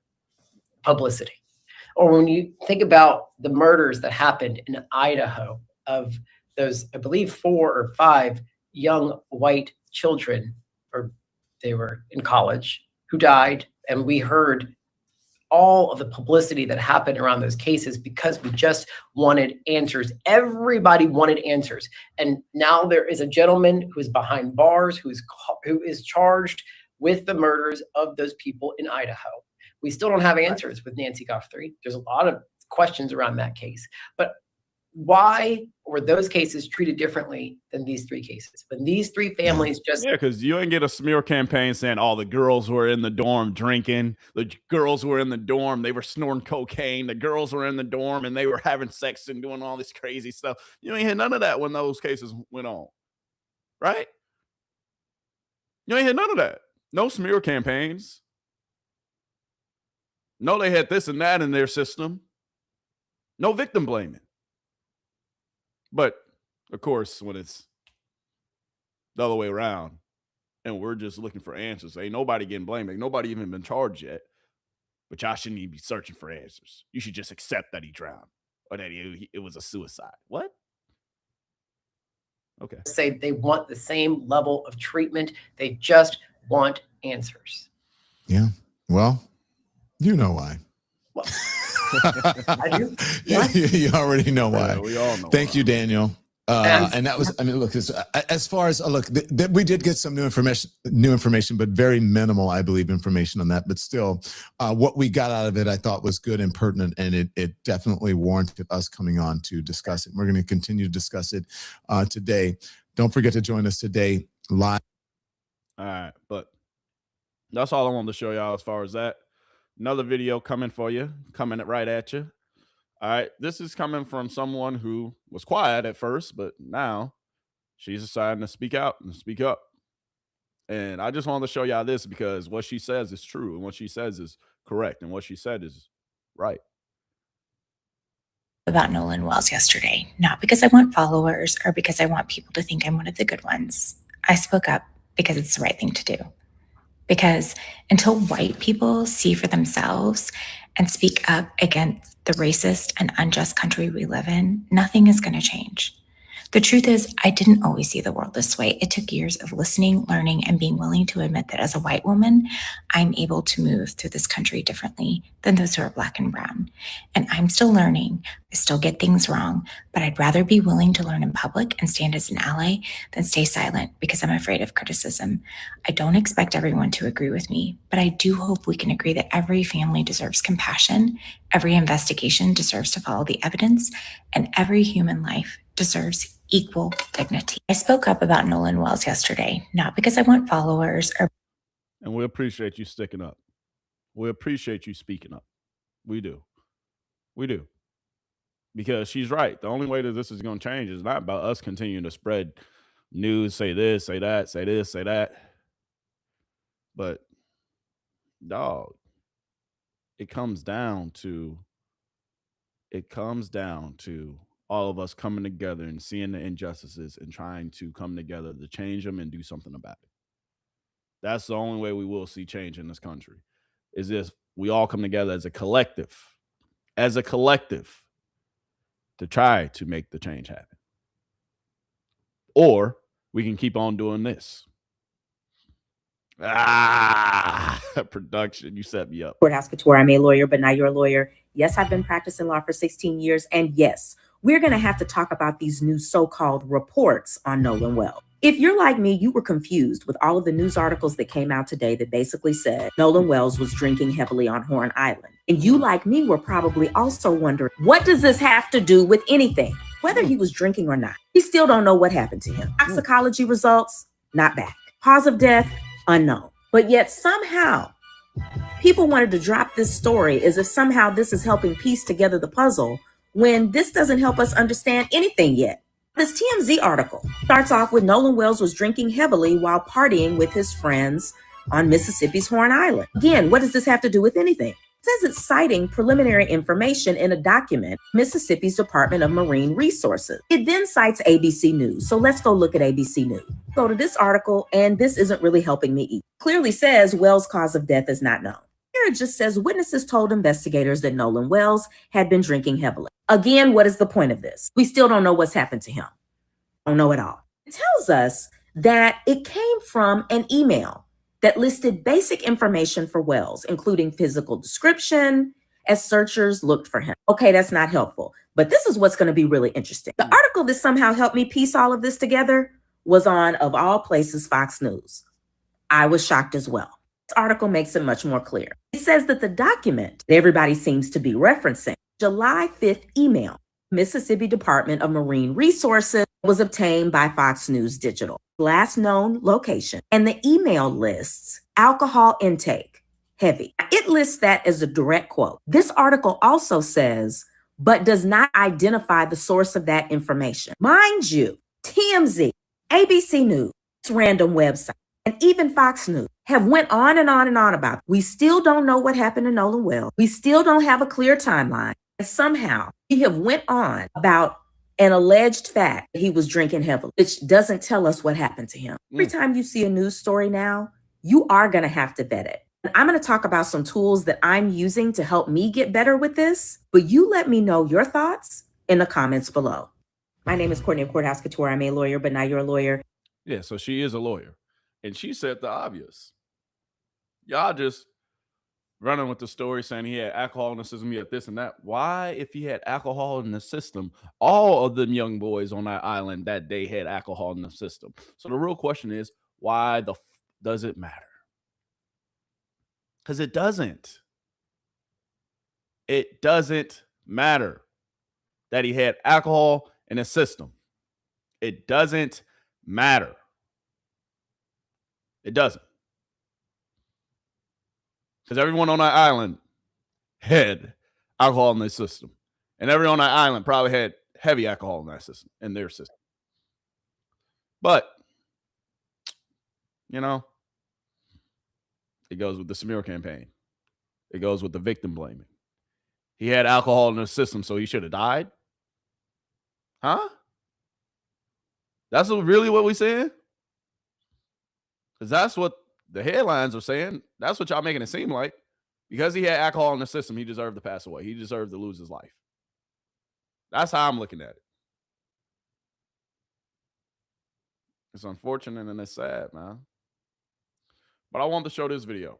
publicity. Or when you think about the murders that happened in Idaho of those, I believe, 4 or 5 young white children, or they were in college, who died. And we heard all of the publicity that happened around those cases because we just wanted answers. Everybody wanted answers. And now there is a gentleman who is behind bars, who is charged with the murders of those people in Idaho. We still don't have answers with Nancy Guthrie. There's a lot of questions around that case. But why were those cases treated differently than these 3 cases? When these 3 families just... Yeah, because you ain't get a smear campaign saying, oh, the girls were in the dorm drinking. The girls were in the dorm. They were snorting cocaine. The girls were in the dorm and they were having sex and doing all this crazy stuff. You ain't hear none of that when those cases went on. Right? You ain't hear none of that. No smear campaigns. No, they had this and that in their system. No victim blaming. But, of course, when it's the other way around and we're just looking for answers, ain't nobody getting blamed. Ain't nobody even been charged yet. But y'all shouldn't even be searching for answers. You should just accept that he drowned or that it was a suicide. What? Okay. Say they want the same level of treatment. They just want answers. Yeah. Well, you know why. Well, I do. You already know why. Yeah, we all know. Thank you, Daniel. And that was, I mean, look, as far as we did get some new information, but very minimal, I believe, information on that. But still, what we got out of it, I thought was good and pertinent, and it definitely warranted us coming on to discuss it. We're going to continue to discuss it today. Don't forget to join us today live. All right, but that's all I wanted to show y'all as far as that. Another video coming for you, coming right at you. All right, this is coming from someone who was quiet at first, but now she's deciding to speak out and speak up. And I just wanted to show y'all this because what she says is true, and what she says is correct, and what she said is right. About Nolan Wells yesterday, not because I want followers or because I want people to think I'm one of the good ones. I spoke up because it's the right thing to do. Because until white people see for themselves and speak up against the racist and unjust country we live in, nothing is going to change. The truth is, I didn't always see the world this way. It took years of listening, learning, and being willing to admit that as a white woman, I'm able to move through this country differently than those who are Black and brown. And I'm still learning. I still get things wrong, but I'd rather be willing to learn in public and stand as an ally than stay silent because I'm afraid of criticism. I don't expect everyone to agree with me, but I do hope we can agree that every family deserves compassion, every investigation deserves to follow the evidence, and every human life deserves equal dignity. I spoke up about Nolan Wells yesterday, not because I want followers or. And we appreciate you sticking up. We appreciate you speaking up. We do. We do. Because she's right. The only way that this is going to change is not about us continuing to spread news, say this, say that, say this, say that. But, dog, it comes down to all of us coming together and seeing the injustices and trying to come together to change them and do something about it. That's the only way we will see change in this country, is if we all come together as a collective, to try to make the change happen. Or we can keep on doing this. Production, you set me up. Courthouse Couture, I'm a lawyer, but not your lawyer. Yes, I've been practicing law for 16 years. And yes, we're going to have to talk about these new so-called reports on Nolan Wells. If you're like me, you were confused with all of the news articles that came out today that basically said Nolan Wells was drinking heavily on Horn Island. And you, like me, were probably also wondering, what does this have to do with anything? Whether he was drinking or not, we still don't know what happened to him. Toxicology results, not back. Cause of death, unknown. But yet somehow, people wanted to drop this story as if somehow this is helping piece together the puzzle when this doesn't help us understand anything yet. This TMZ article starts off with Nolan Wells was drinking heavily while partying with his friends on Mississippi's Horn Island. Again, what does this have to do with anything? It says it's citing preliminary information in a document, Mississippi's Department of Marine Resources. It then cites ABC News. So let's go look at ABC News. Go to this article, and this isn't really helping me either. Clearly says Wells' cause of death is not known. Here it just says witnesses told investigators that Nolan Wells had been drinking heavily. Again, what is the point of this? We still don't know what's happened to him. Don't know at all. It tells us that it came from an email that listed basic information for Wells, including physical description, as searchers looked for him. Okay, that's not helpful, but this is what's going to be really interesting. The article that somehow helped me piece all of this together was on, of all places, Fox News. I was shocked as well. This article makes it much more clear. It says that the document that everybody seems to be referencing, July 5th email, Mississippi Department of Marine Resources, was obtained by Fox News Digital. Last known location. And the email lists alcohol intake, heavy. It lists that as a direct quote. This article also says, but does not identify the source of that information. Mind you, TMZ, ABC News, random website, and even Fox News have went on and on and on about it. We still don't know what happened to Nolan Wells. We still don't have a clear timeline. And somehow we have went on about an alleged fact that he was drinking heavily, which doesn't tell us what happened to him. Every time you see a news story now, you are going to have to vet it. I'm going to talk about some tools that I'm using to help me get better with this, but you let me know your thoughts in the comments below. My name is Courtney of Courthouse Couture. I'm a lawyer, but now you're a lawyer. Yeah, so she is a lawyer. And she said the obvious. Y'all just running with the story saying he had alcohol in the system, he had this and that. Why, if he had alcohol in the system, all of them young boys on that island that day had alcohol in the system? So the real question is, why the does it matter? Because it doesn't. It doesn't matter that he had alcohol in his system. It doesn't matter. It doesn't. Because everyone on that island had alcohol in their system. And everyone on that island probably had heavy alcohol in that system, in their system. But, you know, it goes with the smear campaign. It goes with the victim blaming. He had alcohol in his system, so he should have died? Huh? That's really what we're saying? Because that's what the headlines are saying. That's what y'all making it seem like. Because he had alcohol in the system, he deserved to pass away. He deserved to lose his life. That's how I'm looking at it. It's unfortunate and it's sad, man. But I wanted to show this video.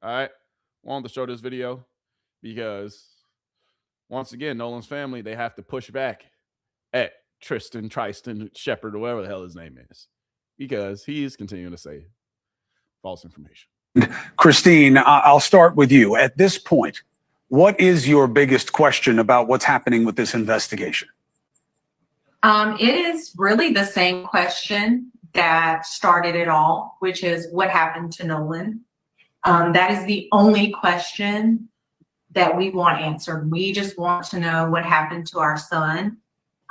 All right? I wanted to show this video because, once again, Nolan's family, they have to push back at Tristan Shepard, or whatever the hell his name is, because he is continuing to say false information. Christine, I'll start with you. At this point, what is your biggest question about what's happening with this investigation? It is really the same question that started it all, which is what happened to Nolan. That is the only question that we want answered. We just want to know what happened to our son.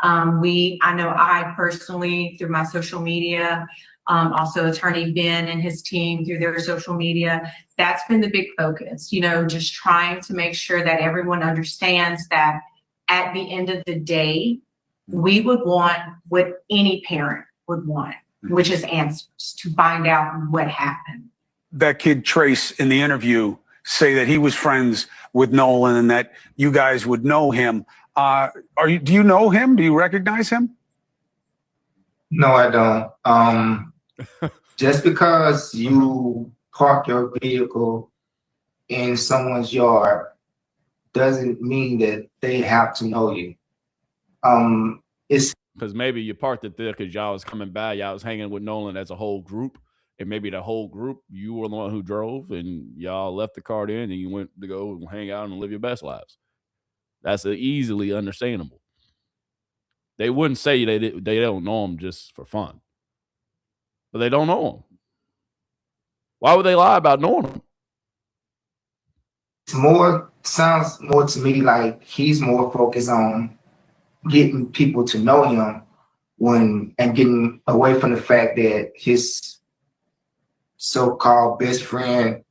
I know I personally, through my social media, also Attorney Ben and his team through their social media, that's been the big focus, you know, just trying to make sure that everyone understands that at the end of the day, we would want what any parent would want, which is answers to find out what happened. That kid Trace in the interview say that he was friends with Nolan and that you guys would know him. Do you know him? Do you recognize him? No, I don't. Just because you park your vehicle in someone's yard doesn't mean that they have to know you. It's because maybe you parked it there because y'all was coming by, y'all was hanging with Nolan as a whole group, and maybe the whole group, you were the one who drove, and y'all left the car there, and you went to go and hang out and live your best lives. That's easily understandable. They wouldn't say they don't know him just for fun, but they don't know him. Why would they lie about knowing him? Sounds more to me like he's more focused on getting people to know him and getting away from the fact that his so-called best friend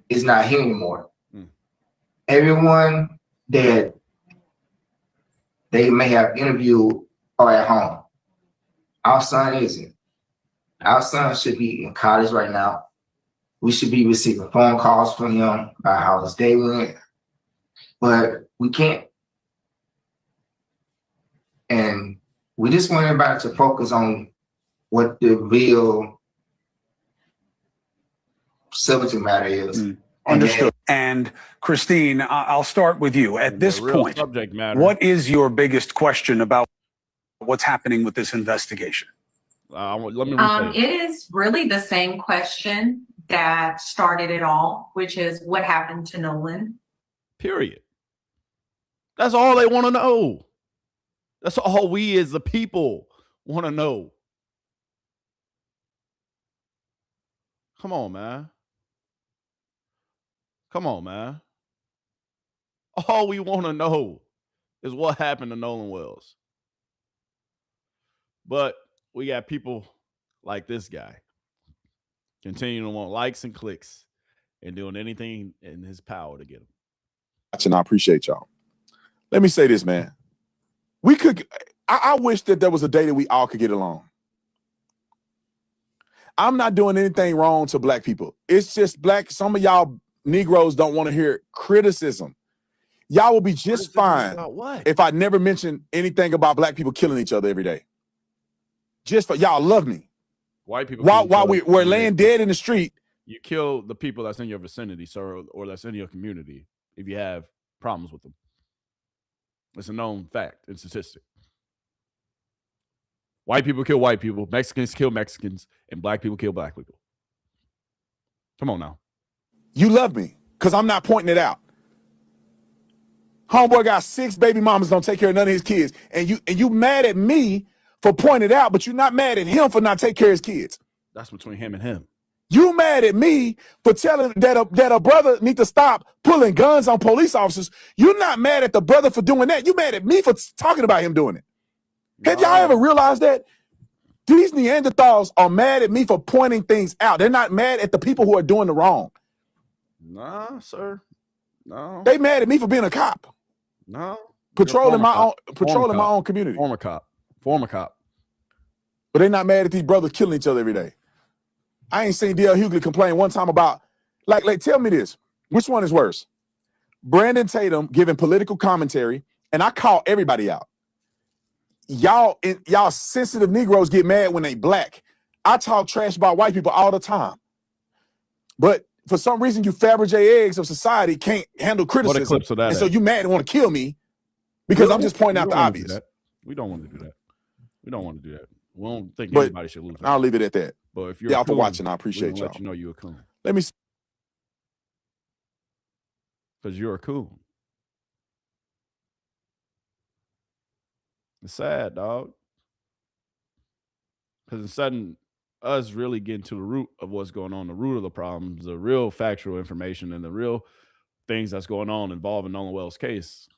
is not here anymore. Everyone that they may have interviewed are at home. Our son isn't. Our son should be in college right now. We should be receiving phone calls from him about how his day went, but we can't. And we just want everybody to focus on what the real subject matter is. Understood. And Christine, I'll start with you. At this point, what is your biggest question about what's happening with this investigation? It is really the same question that started it all, which is what happened to Nolan. Period. That's all they want to know. That's all we as the people want to know. Come on, man. Come on, man. All we want to know is what happened to Nolan Wells. But we got people like this guy continuing to want likes and clicks and doing anything in his power to get them. And I appreciate y'all. Let me say this, man. I wish that there was a day that we all could get along. I'm not doing anything wrong to black people. It's just some of y'all Negroes don't want to hear criticism. Y'all will be just fine if I never mention anything about black people killing each other every day. Just for y'all love me. White people. While we're laying dead in the street. You kill the people that's in your vicinity, sir, or that's in your community if you have problems with them. It's a known fact and statistic. White people kill white people, Mexicans kill Mexicans, and black people kill black people. Come on now. You love me because I'm not pointing it out. Homeboy got 6 baby mamas, don't take care of none of his kids. And you mad at me for pointing it out, but you're not mad at him for not taking care of his kids. That's between him and him. You mad at me for telling that a brother need to stop pulling guns on police officers. You're not mad at the brother for doing that. You mad at me for talking about him doing it. Have y'all ever realized that? These Neanderthals are mad at me for pointing things out. They're not mad at the people who are doing the wrong. Nah, sir. No. They mad at me for being a cop. No. Patrolling my own community. Former cop. But they're not mad at these brothers killing each other every day. I ain't seen D.L. Hughley complain one time about, like, tell me this. Which one is worse? Brandon Tatum giving political commentary, and I call everybody out. Y'all sensitive Negroes get mad when they black. I talk trash about white people all the time. But for some reason, you Fabergé eggs of society can't handle criticism. What clips of that and so you mad and want to kill me because I'm just pointing out the obvious. We don't want to do that. We don't think But anybody should lose. I'll leave it at that. But if you're y'all for watching, I appreciate y'all. Let you know you're a coon. Let me see. Because you're a coon. It's sad, dog. Because instead of us really getting to the root of what's going on, the root of the problems, the real factual information, and the real things that's going on involving Nolan Wells' case,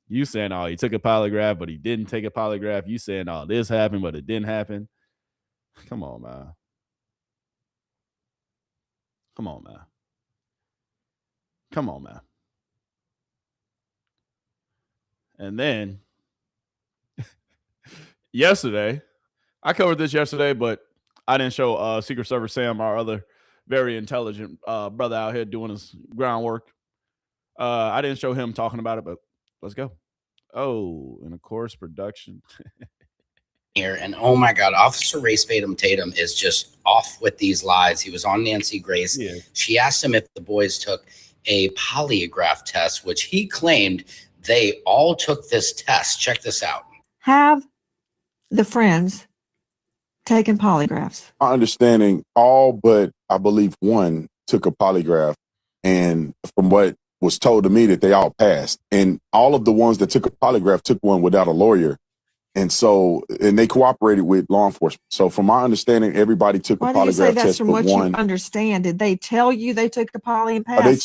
you saying, oh, he took a polygraph, but he didn't take a polygraph. You saying, oh, this happened, but it didn't happen. Come on, man. Come on, man. Come on, man. And then yesterday, I covered this yesterday, but I didn't show Secret Service Sam, our other very intelligent brother out here doing his groundwork. I didn't show him talking about it, but let's go. Oh, and of course, production. Here, and oh my God, Officer Ray Tatum is just off with these lies. He was on Nancy Grace. Yeah. She asked him if the boys took a polygraph test, which he claimed they all took this test. Check this out. Have the friends taken polygraphs? My understanding, all but I believe one took a polygraph, and from what was told to me that they all passed, and all of the ones that took a polygraph took one without a lawyer. And they cooperated with law enforcement. So from my understanding, everybody took a polygraph test. Why do you say that's from what you understand? Did they tell you they took the poly and passed?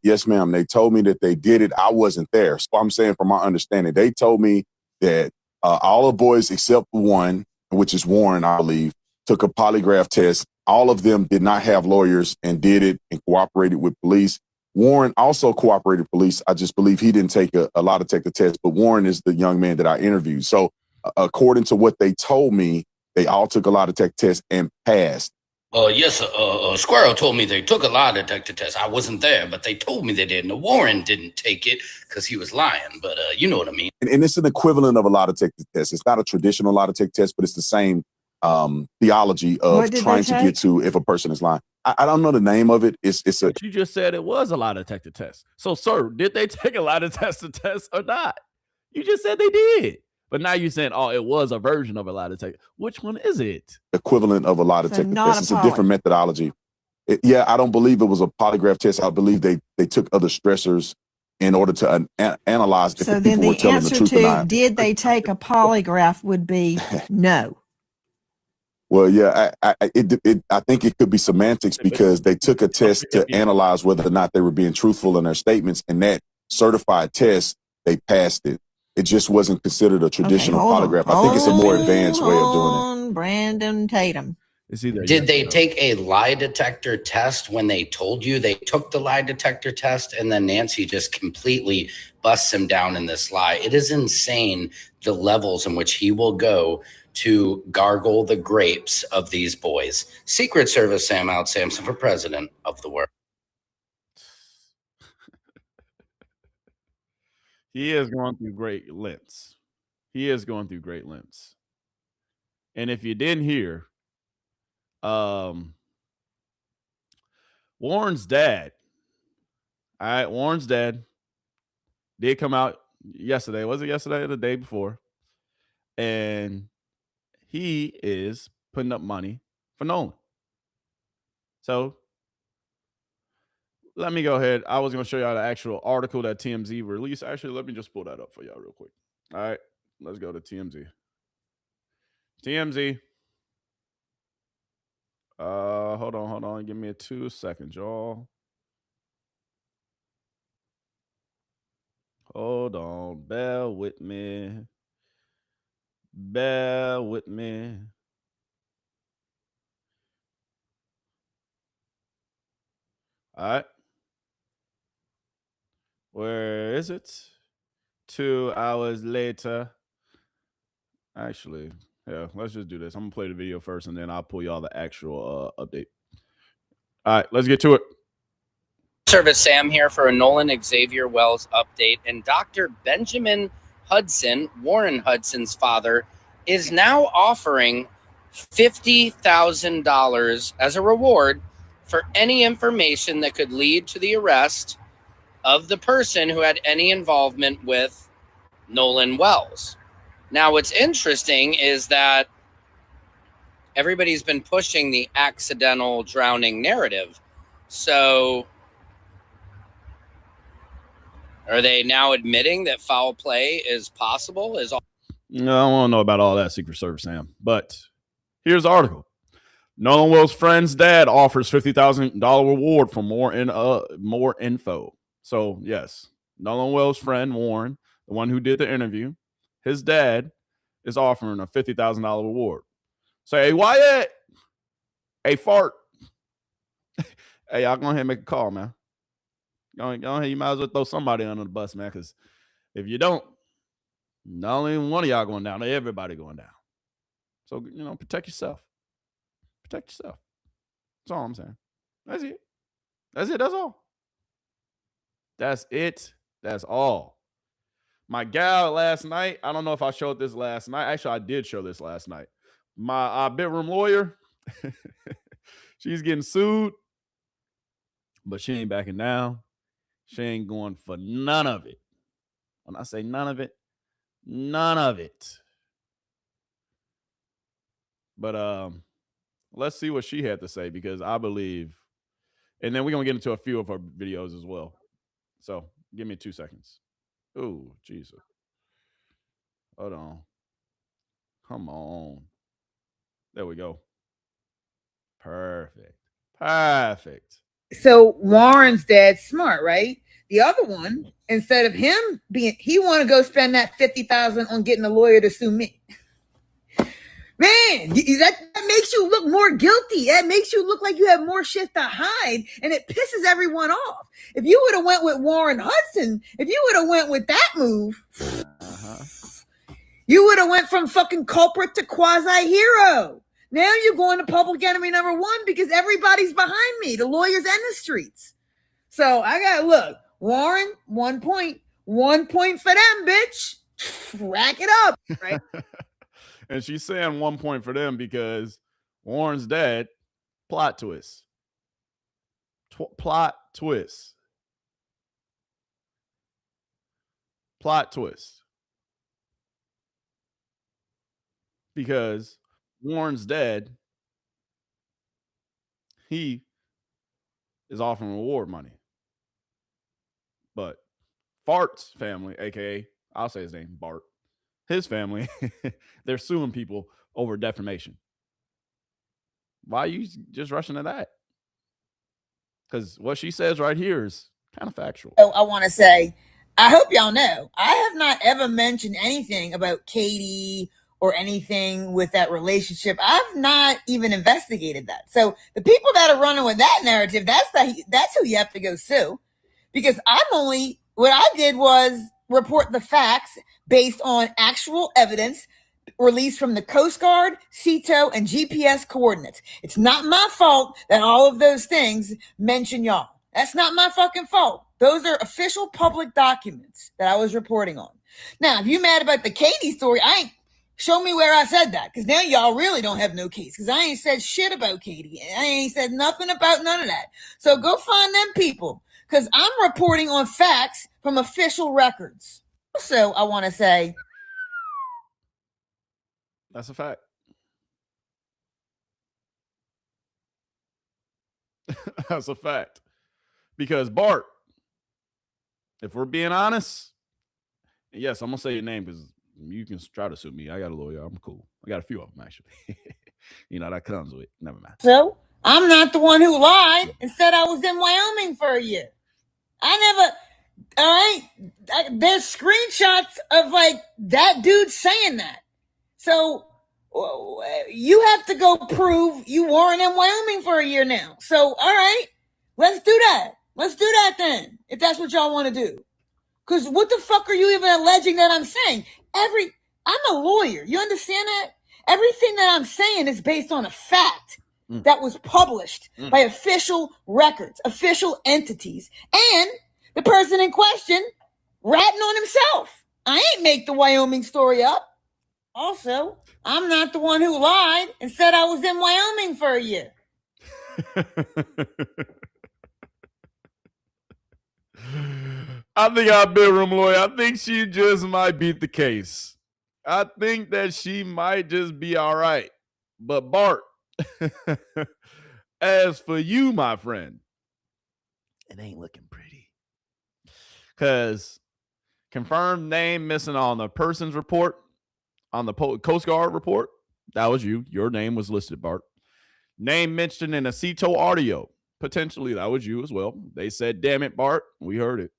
Yes, ma'am. They told me that they did it. I wasn't there. So I'm saying from my understanding, they told me that all the boys except one, which is Warren, I believe, took a polygraph test. All of them did not have lawyers and did it and cooperated with police. Warren also cooperated with police. I just believe he didn't take a lot to take the test, but Warren is the young man that I interviewed. So according to what they told me, they all took a lie detector test and passed. Yes, Squirrel told me they took a lie detector test. I wasn't there, but they told me they didn't. Warren didn't take it because he was lying, but you know what I mean. And it's an equivalent of a lie detector test. It's not a traditional lie detector test, but it's the same theology of trying to get to if a person is lying. I don't know the name of it. But you just said it was a lie detector test. So, sir, did they take a lie detector test or not? You just said they did. But now you're saying, oh, it was a version of a lie detector. Which one is it? Equivalent of a lie detector test. It's a different methodology. I don't believe it was a polygraph test. I believe they took other stressors in order to analyze if the people were telling the truth or not. Did they take a polygraph would be no. Well, yeah, I think it could be semantics because they took a test to analyze whether or not they were being truthful in their statements, and that certified test, they passed it. It just wasn't considered a traditional polygraph. I think it's a more advanced way of doing it. Brandon Tatum. Did they take a lie detector test when they told you they took the lie detector test, and then Nancy just completely busts him down in this lie? It is insane the levels in which he will go to gargle the grapes of these boys. Secret Service Sam Out Samson for president of the world. He is going through great lengths. He is going through great lengths. And if you didn't hear, Warren's dad, all right, Warren's dad did come out yesterday. Was it yesterday or the day before? And he is putting up money for Nolan. So let me go ahead. I was going to show y'all the actual article that TMZ released. Actually, let me just pull that up for y'all real quick. All right, let's go to TMZ. TMZ. Hold on. Give me 2 seconds, y'all. Hold on. Bear with me. All right. Where is it? 2 hours later. Actually, yeah, let's just do this. I'm going to play the video first, and then I'll pull y'all the actual update. All right, let's get to it. Service Sam here for a Nolan Xavier Wells update. And Dr. Benjamin Hudson, Warren Hudson's father, is now offering $50,000 as a reward for any information that could lead to the arrest of the person who had any involvement with Nolan Wells. Now, what's interesting is that everybody's been pushing the accidental drowning narrative. So are they now admitting that foul play is possible? No, I don't know about all that, Secret Service Sam. But here's the article. Nolan Wells' friend's dad offers $50,000 reward for more info. So, yes, Nolan Wells' friend, Warren, the one who did the interview, his dad is offering a $50,000 reward. Say, hey, Wyatt, hey, Fart. Hey, y'all go ahead and make a call, man. Go ahead, you might as well throw somebody under the bus, man, because if you don't, not only one of y'all going down, everybody going down. So, protect yourself. Protect yourself. That's all I'm saying. That's it. That's all. That's it. That's all. My gal last night, I don't know if I showed this last night. Actually, I did show this last night. My bedroom lawyer, she's getting sued, but she ain't backing down. She ain't going for none of it. When I say none of it, none of it. But let's see what she had to say, because I believe, and then we're going to get into a few of her videos as well. So give me 2 seconds. Oh, Jesus. Hold on. Come on. There we go. Perfect. So Warren's dad's smart, right? The other one, instead of him being, he want to go spend that $50,000 on getting a lawyer to sue me. Man, that makes you look more guilty. That makes you look like you have more shit to hide, and it pisses everyone off. If you would have went with Warren Hudson, if you would have went with that move, you would have went from fucking culprit to quasi-hero. Now you're going to public enemy number 1 because everybody's behind me, the lawyers and the streets. So I got to look. Warren, 1 point. 1 point for them, bitch. Rack it up, right? And she's saying 1 point for them because Warren's dad, plot twist. Plot twist. Because Warren's dad, he is offering reward money. But Fart's family, aka, I'll say his name, Bart, his family, they're suing people over defamation. Why are you just rushing to that? Because what she says right here is kind of factual. So I want to say, I hope y'all know, I have not ever mentioned anything about Katie or anything with that relationship. I've not even investigated that. So the people that are running with that narrative, that's who you have to go sue. Because what I did was report the facts based on actual evidence released from the Coast Guard, CETO, and GPS coordinates. It's not my fault that all of those things mention y'all. That's not my fucking fault. Those are official public documents that I was reporting on. Now, if you mad about the Katie story, show me where I said that, because now y'all really don't have no case, because I ain't said shit about Katie. I ain't said nothing about none of that. So go find them people, because I'm reporting on facts from official records. Also, I want to say, that's a fact. That's a fact. Because Bart, if we're being honest, yes, I'm going to say your name because you can try to sue me. I got a lawyer. I'm cool. I got a few of them, actually. You know, that comes with it. Never mind. So I'm not the one who lied and said I was in Wyoming for a year. I never, all right? There's screenshots of like that dude saying that. So you have to go prove you weren't in Wyoming for a year now. So, all right, let's do that. Let's do that then, if that's what y'all want to do. Because what the fuck are you even alleging that I'm saying? I'm a lawyer. You understand that? Everything that I'm saying is based on a fact that was published by official records, official entities, and the person in question ratting on himself. I ain't make the Wyoming story up. Also, I'm not the one who lied and said I was in Wyoming for a year. I think our bedroom lawyer, I think she just might beat the case. I think that she might just be all right. But Bart, as for you, my friend, it ain't looking pretty. Because confirmed name missing on the person's report, on the Coast Guard report, that was you. Your name was listed, Bart. Name mentioned in a CETO audio, potentially that was you as well. They said, damn it, Bart, we heard it.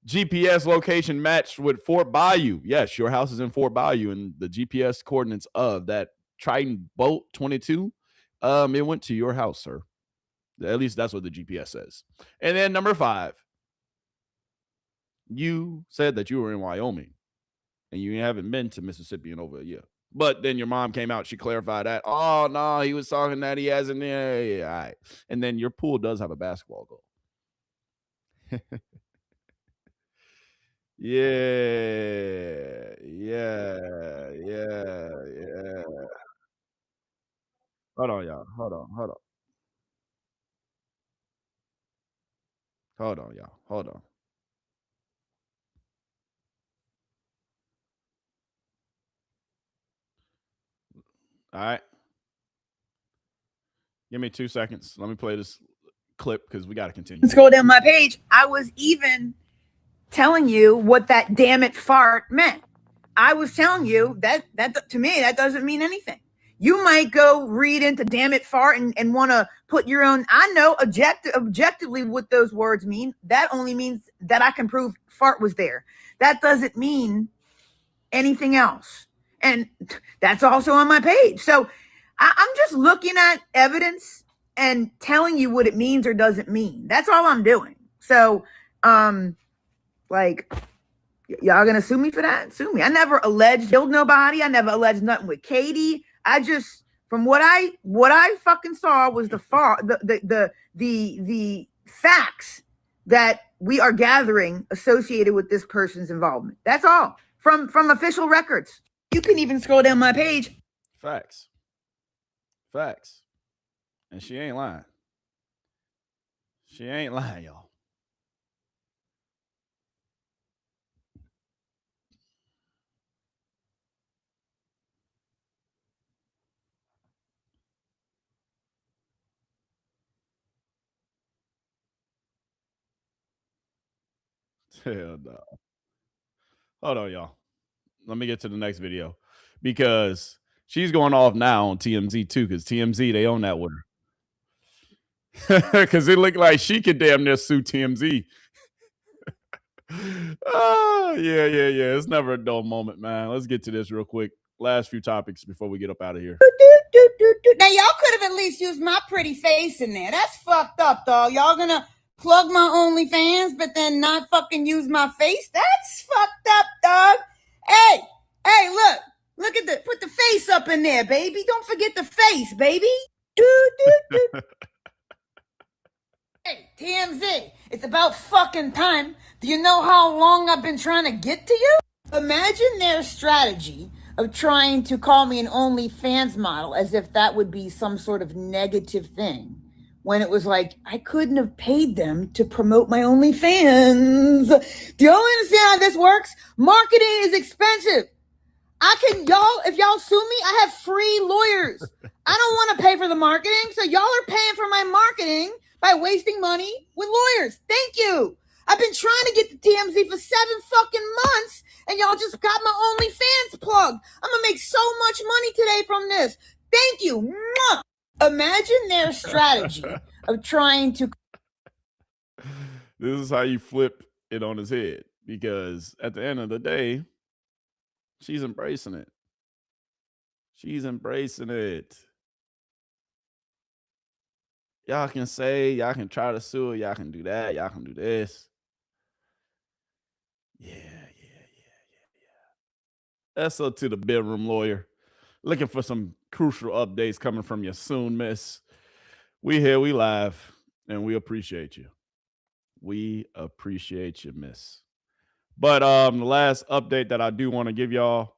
GPS location matched with Fort Bayou. Yes, your house is in Fort Bayou, and the GPS coordinates of that Triton Boat 22, it went to your house, sir. At least that's what the GPS says. And then number 5, you said that you were in Wyoming, and you haven't been to Mississippi in over a year. But then your mom came out, she clarified that. Oh, no, he was talking that he hasn't. Yeah, all right. And then your pool does have a basketball goal. Yeah. Hold on, y'all. Hold on, y'all. Hold on. All right. Give me 2 seconds. Let me play this clip because we got to continue. Scroll down my page. I was even telling you what that damn it fart meant. I was telling you that to me, that doesn't mean anything. You might go read into damn it fart and want to put your own. I know objectively what those words mean. That only means that I can prove fart was there. That doesn't mean anything else. And that's also on my page. So I'm just looking at evidence and telling you what it means or doesn't mean. That's all I'm doing. So, like, y'all gonna sue me for that? Sue me. I never killed nobody. I never alleged nothing with Katie. I just, from what I fucking saw was the facts that we are gathering associated with this person's involvement. That's all from official records. You can even scroll down my page. Facts. And she ain't lying. She ain't lying, y'all. Hell no. Hold on, y'all. Let me get to the next video because she's going off now on TMZ too, because TMZ, they own that with her. Because it looked like she could damn near sue TMZ. Oh, yeah. It's never a dull moment, man. Let's get to this real quick. Last few topics before we get up out of here. Now, y'all could have at least used my pretty face in there. That's fucked up, dog. Y'all gonna plug my OnlyFans, but then not fucking use my face? That's fucked up, dog. Hey, Look at put the face up in there, baby. Don't forget the face, baby. Hey, TMZ, it's about fucking time. Do you know how long I've been trying to get to you? Imagine their strategy of trying to call me an OnlyFans model as if that would be some sort of negative thing. When it was like, I couldn't have paid them to promote my OnlyFans. Do y'all understand how this works? Marketing is expensive. If y'all sue me, I have free lawyers. I don't want to pay for the marketing, so y'all are paying for my marketing by wasting money with lawyers. Thank you. I've been trying to get to TMZ for 7 fucking months, and y'all just got my OnlyFans plug. I'm gonna make so much money today from this. Thank you. Mwah! Imagine their strategy of trying to. This is how you flip it on his head, because at the end of the day, she's embracing it. She's embracing it. Y'all can say, y'all can try to sue her, y'all can do that, y'all can do this. Yeah. That's up to the bedroom lawyer. Looking for some crucial updates coming from you soon, miss. We here, we live, and we appreciate you. We appreciate you, miss. But the last update that I do want to give y'all,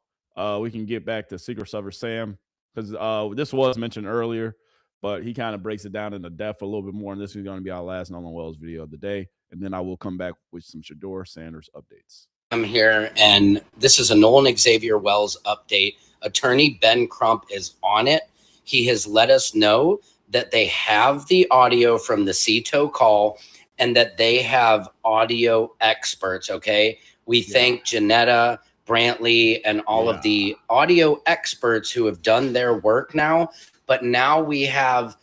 we can get back to Secret Server Sam, because this was mentioned earlier, but he kind of breaks it down into depth a little bit more, and this is going to be our last Nolan Wells video of the day, and then I will come back with some Shador Sanders updates. I'm here, and this is a Nolan Xavier Wells update. Attorney Ben Crump is on it. He has let us know that they have the audio from the CETO call and that they have audio experts, okay? We thank Janetta, Brantley, and all of the audio experts who have done their work now, but now we have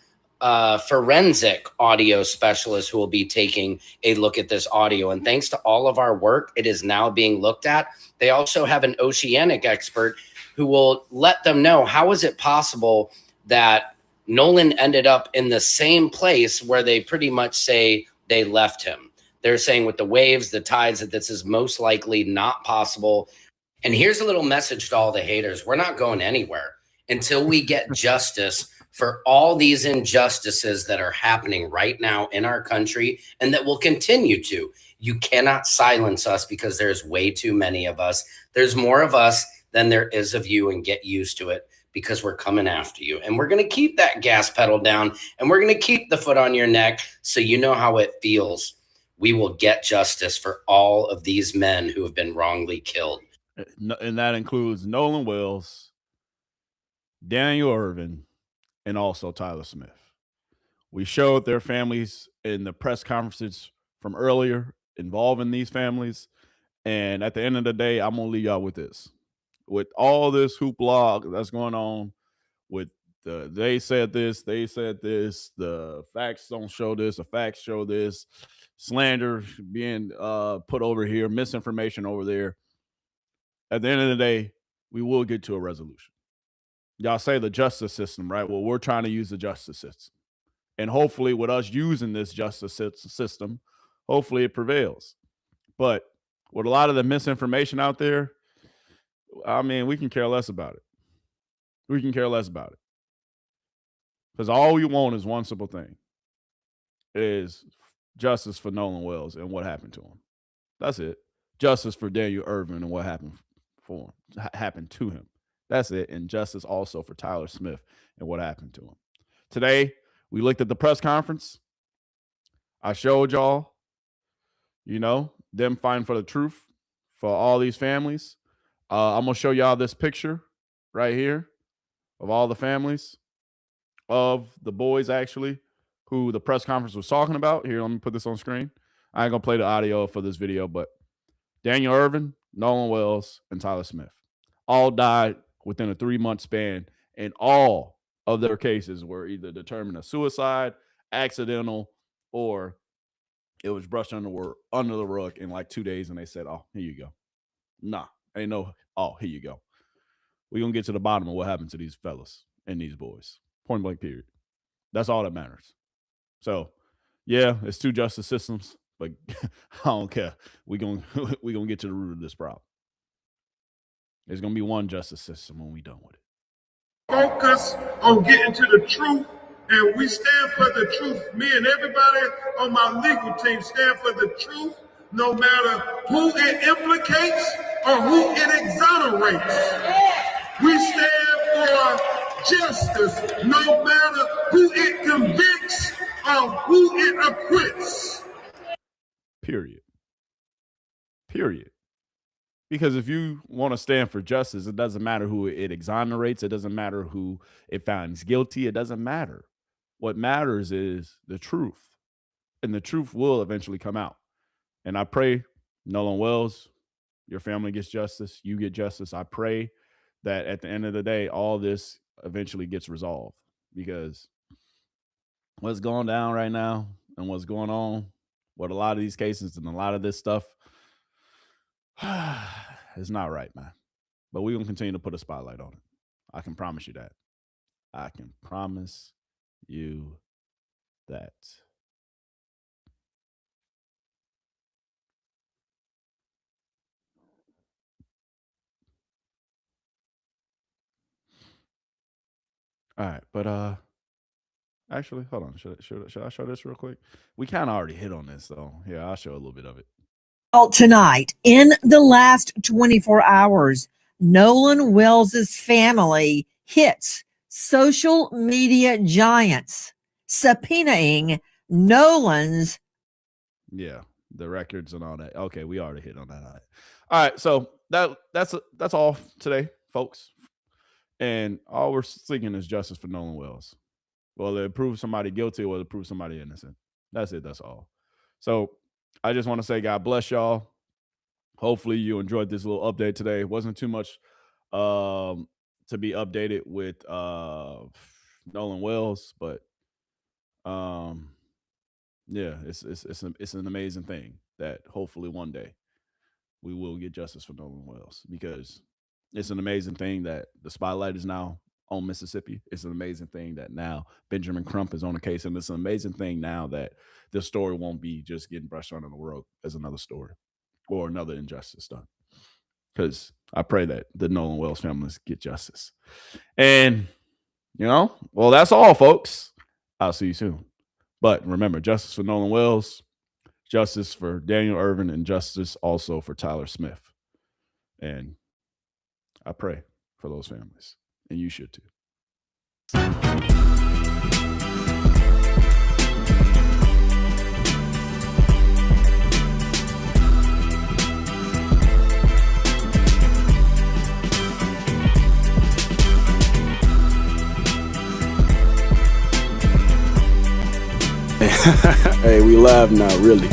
forensic audio specialists who will be taking a look at this audio. And thanks to all of our work, it is now being looked at. They also have an oceanic expert who will let them know, how is it possible that Nolan ended up in the same place where they pretty much say they left him. They're saying with the waves, the tides, that this is most likely not possible. And here's a little message to all the haters. We're not going anywhere until we get justice for all these injustices that are happening right now in our country and that will continue to. You cannot silence us because there's way too many of us. There's more of us than there is of you, and get used to it because we're coming after you. And we're going to keep that gas pedal down, and we're going to keep the foot on your neck so you know how it feels. We will get justice for all of these men who have been wrongly killed. And that includes Nolan Wells, Daniel Irvin, and also Tyler Smith. We showed their families in the press conferences from earlier involving these families. And at the end of the day, I'm going to leave y'all with this. With all this hoopla that's going on, with they said this, the facts don't show this, the facts show this, slander being put over here, misinformation over there. At the end of the day, we will get to a resolution. Y'all say the justice system, right? Well, we're trying to use the justice system. And hopefully with us using this justice system, hopefully it prevails. But with a lot of the misinformation out there, I mean, we can care less about it. We can care less about it. Because all we want is one simple thing, is justice for Nolan Wells and what happened to him. That's it. Justice for Daniel Irvin and what happened to him. That's it. And justice also for Tyler Smith and what happened to him. Today, we looked at the press conference. I showed y'all, them fighting for the truth for all these families. I'm going to show y'all this picture right here of all the families of the boys, actually, who the press conference was talking about. Here, let me put this on screen. I ain't going to play the audio for this video, but Daniel Irvin, Nolan Wells, and Tyler Smith all died within a 3-month span, and all of their cases were either determined a suicide, accidental, or it was brushed under the rug in like 2 days, and they said, oh, here you go. Nah, ain't no, oh, here you go. We're going to get to the bottom of what happened to these fellas and these boys. Point blank, period. That's all that matters. So, yeah, it's 2 justice systems, but I don't care. We're gonna get to the root of this problem. There's going to be one justice system when we done with it. Focus on getting to the truth, and we stand for the truth. Me and everybody on my legal team stand for the truth, no matter who it implicates or who it exonerates. We stand for justice, no matter who it convicts or who it acquits. Period. Because if you want to stand for justice, it doesn't matter who it exonerates. It doesn't matter who it finds guilty. It doesn't matter. What matters is the truth. And the truth will eventually come out. And I pray, Nolan Wells, your family gets justice. You get justice. I pray that at the end of the day, all this eventually gets resolved. Because what's going down right now and what's going on with a lot of these cases and a lot of this stuff, it's not right, man. But we're going to continue to put a spotlight on it. I can promise you that. I can promise you that. All right, but actually, hold on. Should I show this real quick? We kind of already hit on this, though. Here, I'll show a little bit of it. Tonight, in the last 24 hours, Nolan Wells' family hits social media giants, subpoenaing Nolan's. Yeah, the records and all that. Okay, we already hit on that. All right, so that's all today, folks. And all we're seeking is justice for Nolan Wells. Whether it proves somebody guilty or whether it proves somebody innocent. That's it. That's all. So I just want to say God bless y'all. Hopefully you enjoyed this little update today. It wasn't too much to be updated with Nolan Wells, but yeah, it's an amazing thing that hopefully one day we will get justice for Nolan Wells, because it's an amazing thing that the spotlight is now on Mississippi. It's an amazing thing that now Benjamin Crump is on the case, and it's an amazing thing now that this story won't be just getting brushed under the rug as another story or another injustice done. Because I pray that the Nolan Wells families get justice. And, well, that's all, folks. I'll see you soon. But remember, justice for Nolan Wells, justice for Daniel Irvin, and justice also for Tyler Smith. And I pray for those families. And you should too. Hey, we live now, really.